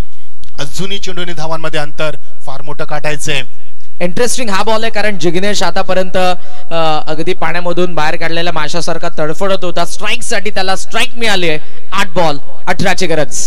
अजूनही चेंडूने धावांमध्ये अंतर फार मोठं काढायचंय. इंटरेस्टिंग हा बॉल आहे, कारण जिग्नेश आतापर्यंत अगदी पाण्यामधून बाहेर काढलेल्या माशासारखा तडफडत होता. स्ट्राईक साठी त्याला स्ट्राईक मिळाली आहे. 8 बॉल 18 ची गरज.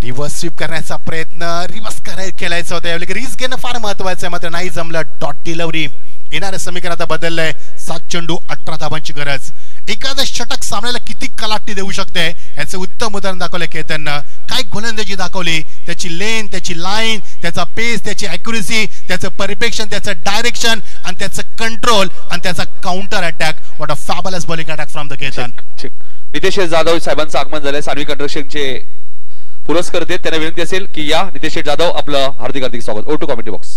रिव्हर्स स्वीप करण्याचा प्रयत्न, रिव्हर्स केलायचा होता. यावेळी रिस्क घेणं फार महत्वाचं आहे, मात्र नाही जमलं. Dot delivery. येणारं समीकरण आता बदललंय. 7 चेंडू 18 धावांची गरज. एखादं षटक सामन्याला किती कलाटणी देऊ शकते याचं उत्तम उदाहरण दाखवलं केतननं. काय गोलंदाजी दाखवली, त्याची लेन, त्याची लाईन, त्याचा पेस, त्याची ॲक्युरेसी, त्याचं परिपेक्षण, त्याचं डायरेक्शन आणि त्याचं कंट्रोल आणि त्याचा counter attack. What a fabulous bowling attack from the Ketan. Nitesh Jadhav साहेबांचं आगमन झालंय. सानवी कंट्रक्शनचे पुरस्कार देत त्यांना विनंती असेल की या नितेश जाधव आपलं हार्दिक स्वागत. Over to commentary box.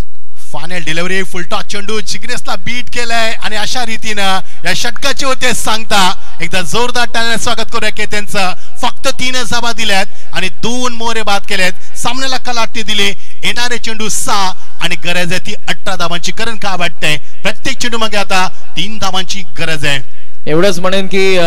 Final delivery. Full toss चेंडू जिग्नेशला बीट केलाय आणि अशा रीतीनं या षटकाचे होते सांगता एकदा जोरदार टाळ्याने स्वागत करूया केतनचं. फक्त 3 धावा दिल्यात आणि 2 मोरे बाद केलेत. सामन्याला कलाटणी दिली. येणारे चेंडू 6 आणि गरज आहे ती 18 धावांची. कारण काय वाटतंय प्रत्येक चेंडू मागे आता 3 धावांची गरज आहे. एवढंच म्हणेन की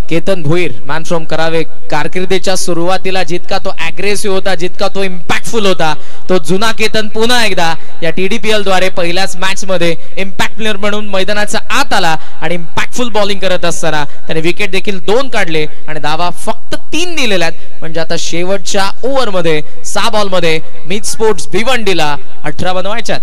केतन भोईर मॅन फ्रॉम करावे कारकिर्दीच्या सुरुवातीला जितका तो अग्रेसिव्ह होता, जितका तो इम्पॅक्टफुल होता, तो जुना केतन पुन्हा एकदा या TDPL द्वारे पहिल्याच मॅच मध्ये इम्पॅक्ट प्लेअर म्हणून मैदानाचा आत आला आणि इम्पॅक्टफुल बॉलिंग करत असताना त्याने विकेट देखील 2 काढले आणि धावा फक्त 3 दिलेल्या आहेत. म्हणजे आता शेवटच्या ओव्हर मध्ये 6 बॉल मध्ये मिड स्पोर्ट्स भिवंडीला 18 बनवायच्यात.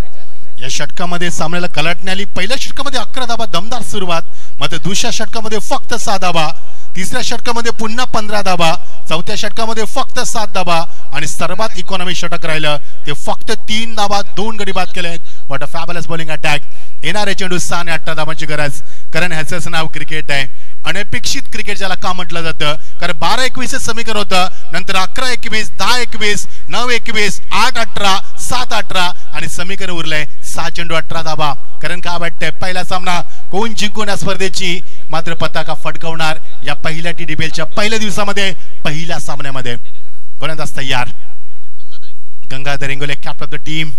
या षटकामध्ये सामन्याला कलाटणी आली. पहिल्या षटकामध्ये 11 धावा दमदार सुरुवात, मात्र दुसऱ्या षटकामध्ये फक्त 6 धावा. तिसऱ्या षटकामध्ये पुन्हा 15 धावा. चौथ्या षटकामध्ये फक्त 7 धावा आणि सर्वात इकॉनॉमी षटक राहिलं ते फक्त 3 धावा 2 गडी बाद केले. What a fabulous bowling attack. येणारे चेंडू 6 आणि 18 धावांची गरज. कारण ह्याचंच नाव क्रिकेट आहे. अनपेक्षित क्रिकेट ज्याला का म्हटलं जातं, कारण 12-21 समीकरण होतं, नंतर 11-21, 10-21, 9-21, 8-18, 7-18 आणि समीकरण उरलंय 6 चेंडू 18 धावा. कारण काय वाटतंय पहिला सामना कोण जिंकून या स्पर्धेची मात्र पताका फडकवणार या पहिल्या TDPLच्या पहिल्या दिवसामध्ये पहिल्या सामन्यामध्ये. गोलंदाज तयार. Gangadhar Ingole captain of the team.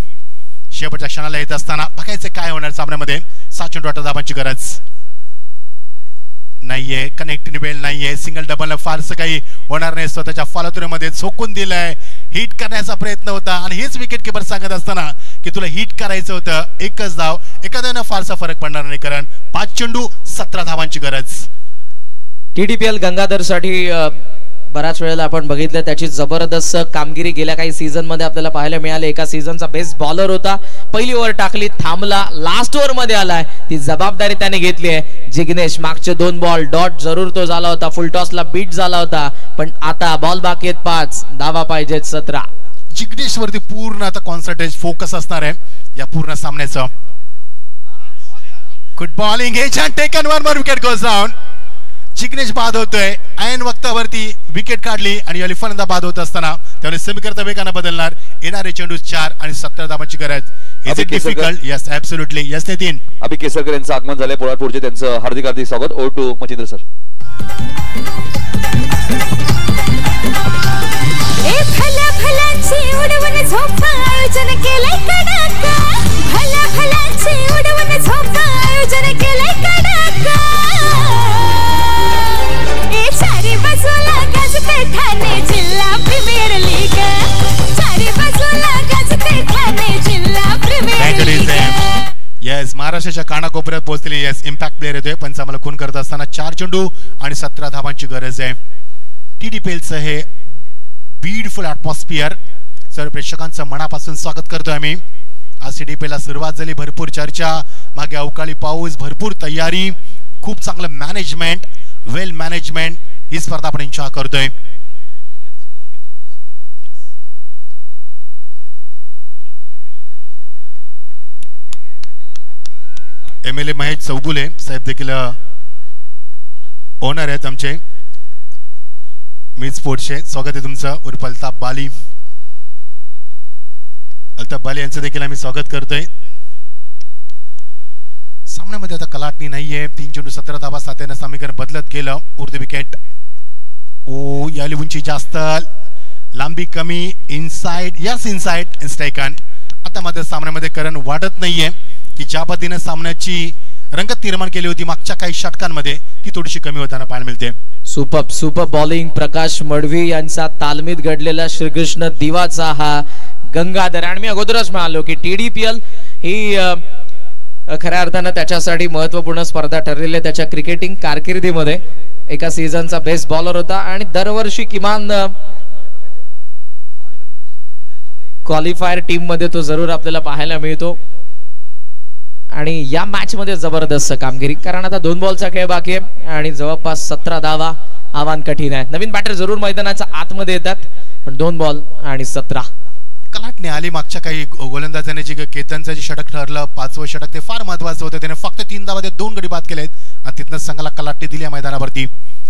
शेवटच्या क्षणाला येत असताना बघायचं काय होणार सामन्यामध्ये. 7 चेंडू 18 धावांची गरज नाहीये. कनेक्टिंग बेल नाहीये. सिंगल डबल फारसं काही होणार नाही. स्वतःच्या फॉलोथ्रूमध्ये झोकून दिलंय. हिट करण्याचा प्रयत्न होता आणि हेच विकेट किपर सांगत असताना की तुला हिट करायचं होतं. एकच धाव एखाद्यानं फारसा फरक पडणार नाही, कारण 5 चेंडू 17 धावांची गरज. TDPL गंगाधर साठी बऱ्याच वेळेला आपण बघितलं त्याची जबरदस्त कामगिरी गेल्या काही सीझन मध्ये आपल्याला पाहायला मिळाली. एका सीझनचा बेस्ट बॉलर होता. पहिली ओव्हर टाकली, थांबला, लास्ट ओव्हर मध्ये आलाय. ती जबाबदारी त्याने घेतली आहे. जिग्नेश मागचे 2 बॉल डॉट जरूर तो झाला होता, फुलटॉसला बीट झाला होता, पण आता बॉल बाकी आहेत 5, धावा पाहिजेत 17. जिग्नेश वरती पूर्ण आता कॉन्सन्ट्रेट फोकस असणार आहे या पूर्ण सामन्याचं. Good bowling. हे छान taken. 1 more wicket goes down. Jignesh बाद होतोय ऐन वक्तावरती विकेट काढली आणि याली फलंदा बाद होत असताना त्याने समीकरण वेगानं बदलणार येणारे चेंडू 4 आणि 17 धावांची गरज. Is it difficult? Yes absolutely. Yes Nitin. Abhi Kesarkar यांचं आगमन झालंय पोळाटपूरचे. त्यांचं हार्दिक हार्दिक स्वागत. Over to Machindra sir. भल्या भल्यांची उडवून झोप आयोजन केलंय कडाका. भल्या भल्यांची उडवून झोप आयोजन केलंय कडाका. चारी बाजूला गाजते ठाणे जिल्हा प्रीमियर लीग. चारी बाजूला गाजते ठाणे जिल्हा प्रीमियर लीग. येस महाराष्ट्राच्या कानाकोपऱ्यात पोहोचलेली येस इम्पॅक्ट प्लेअर येतोय. पंच आम्हाला खून करत असताना 4 चेंडू आणि 17 धावांची गरज आहे. TDPLचं हे ब्युटिफुल ॲटमॉस्फिअर सर प्रेक्षकांचं मनापासून स्वागत करतोय आम्ही. आज TDPLला सुरुवात झाली. भरपूर चर्चा, मागे अवकाळी पाऊस, भरपूर तयारी, खूप चांगलं मॅनेजमेंट, वेल मॅनेजमेंट. ही स्पर्धा आपण एन्जॉय करतोय. MLA महेश चौगुले साहेब देखील ओनर आहेत आमचे मीत स्पोर्ट्सचे. स्वागत आहे तुमचं. उर्फ अल्ताफ बाली. अल्ताफ बाली यांचं देखील आम्ही स्वागत करतोय. सामन्यामध्ये आता कलाटणी नाहीये. 3 चेंडू 17 धावा. सात्यानं समीकरण बदलत गेलं. उर्दू विकेट. ओ याली उंची जास्त, लांबी कमी. इनसाइड. Yes inside. स्ट्राईकन. आता मात्र सामन्यामध्ये करण वाढत नाहीये की ज्या पद्धतीने सामन्याची रंगत निर्माण केली होती मागच्या काही षटकांमध्ये ती थोडीशी कमी होताना पाहायला मिळते. सुपर बॉलिंग प्रकाश मडवी यांचा तालमीत घडलेला श्रीकृष्ण दिवाचा हा गंगाधर. आणि मी अगोदरच म्हणालो की TDPL ही खऱ्या अर्थानं त्याच्यासाठी महत्त्वपूर्ण स्पर्धा ठरलेली आहे. त्याच्या क्रिकेटिंग कारकिर्दीमध्ये एका सीझनचा बेस्ट बॉलर होता आणि दरवर्षी किमान क्वालिफायर टीम मध्ये तो जरूर आपल्याला पाहायला मिळतो. आणि या मॅच मध्ये जबरदस्त कामगिरी, कारण आता 2 बॉलचा खेळ बाकी आहे आणि जवळपास 17 धावा. आव्हान कठीण आहे. नवीन बॅटर जरूर मैदानाच्या आतमध्ये येतात पण 2 बॉल आणि 17. कलाटणी आली. मागच्या काही गोलंदाजांनी जे केतनचं जे षटक ठरलं 5वं षटक ते फार महत्वाचं होतं. त्याने फक्त 3 धावात 2 गडी बाद केलेत आणि तिथनं संघाला कलाटणी दिली मैदानावरती.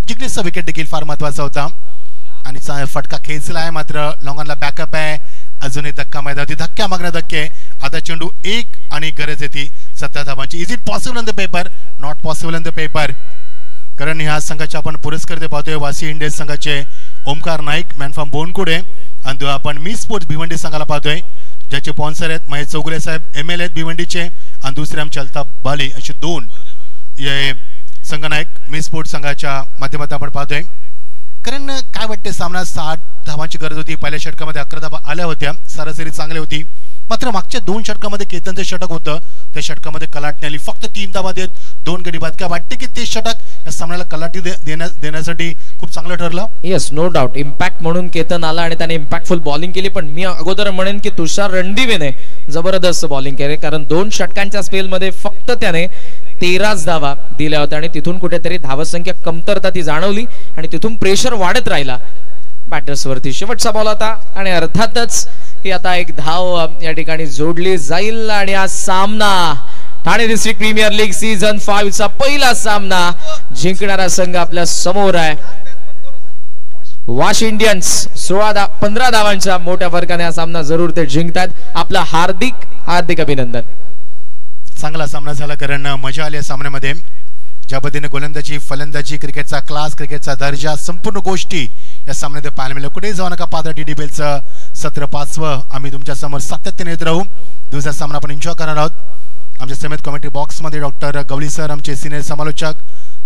जिग्नेशचा विकेट देखील फार महत्वाचा होता आणि फटका खेचला आहे. मात्र लॉंगॉनला बॅकअप आहे. अजूनही धक्का मैदानावरती. धक्क्या मागण्या धक्के. आता चेंडू 1 आणि गरज येते 17 धावांची. Is it possible on the paper? Not possible on the paper. कारण ह्या संघाचे आपण पुरस्कर्ते पाहतोय. वासी इंडियन्स संघाचे ओमकार नाईक मॅन फ्रॉम बोनकुडे आणि आपण मी स्पोर्ट्स भिवंडी संघाला पाहतोय ज्याचे स्पॉन्सर आहेत महेश चौगुले साहेब MLA आहेत भिवंडीचे आणि दुसरे आमचे अल्ताफ बाली असे 2 संघनायक मी स्पोर्ट्स संघाच्या माध्यमातून आपण पाहतोय. कारण काय वाटते सामना 60 धावांची गरज होती. पहिल्या षटकामध्ये 11 धावा आल्या होत्या. सरासरी चांगली होती. मात्र मागच्या 2 षटकामध्ये केतनचं षटक होतं. त्या षटकामध्ये कलाटणी आली. फक्त 3 धावा देत 2 गडी बाद. काय वाटते की ते षटक या सामन्याला कलाटी देण्यासाठी खूप चांगलं ठरलं? Yes no doubt. इम्पॅक्ट म्हणून केतन आला आणि त्याने इम्पॅक्टफुल बॉलिंग केली. पण मी अगोदर म्हणेन की तुषार रणदिवेने जबरदस्त बॉलिंग केली, कारण 2 षटकांच्या स्पेलमध्ये फक्त त्याने 13 धावा दिल्या होत्या आणि तिथून कुठेतरी धावसंख्या कमतरता ती जाणवली आणि तिथून प्रेशर वाढत राहिला बॅटर्सवरती. शेवटचा बॉल आता आणि अर्थातच ही आता एक धाव या ठिकाणी जोडली जाईल आणि हा सामना Thane district premier league season 5 चा पहिला सामना जिंकणारा संघ आपल्या समोर आहे. वाश इंडियन्स 15 धावांच्या मोठ्या फरकाने हा सामना जरूर ते जिंकतात. आपलं हार्दिक अभिनंदन. चांगला सामना झाला, कारण मजा आली या सामन्यामध्ये. ज्या पद्धतीने गोलंदाजी, फलंदाजी, क्रिकेटचा क्लास, क्रिकेटचा दर्जा, संपूर्ण गोष्टी या सामन्यात पाहायला मिळाल्या. कुठेही जाऊ नका. पाहता TDPLचं सत्र 5वं आम्ही तुमच्या समोर सातत्याने येत राहू. दुसरा सामना आपण एन्जॉय करणार आहोत. आमच्या समेत कमेंट्री बॉक्समध्ये डॉक्टर गवळी सर आमचे सिनियर समालोचक,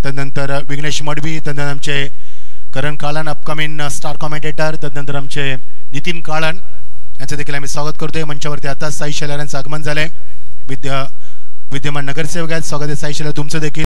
तदनंतर विघ्नेश मडवी, तदनंतर आमचे करण काळन अपकमिंग स्टार कॉमेंटेटर, तदनंतर आमचे नितीन काळन यांचं देखील आम्ही स्वागत करतोय. मंचावरती आता साई शेलार यांचं आगमन झालंय. विद्यमान नगरसेवक आहेत. स्वागत आहे साई शेलार तुमचं देखील.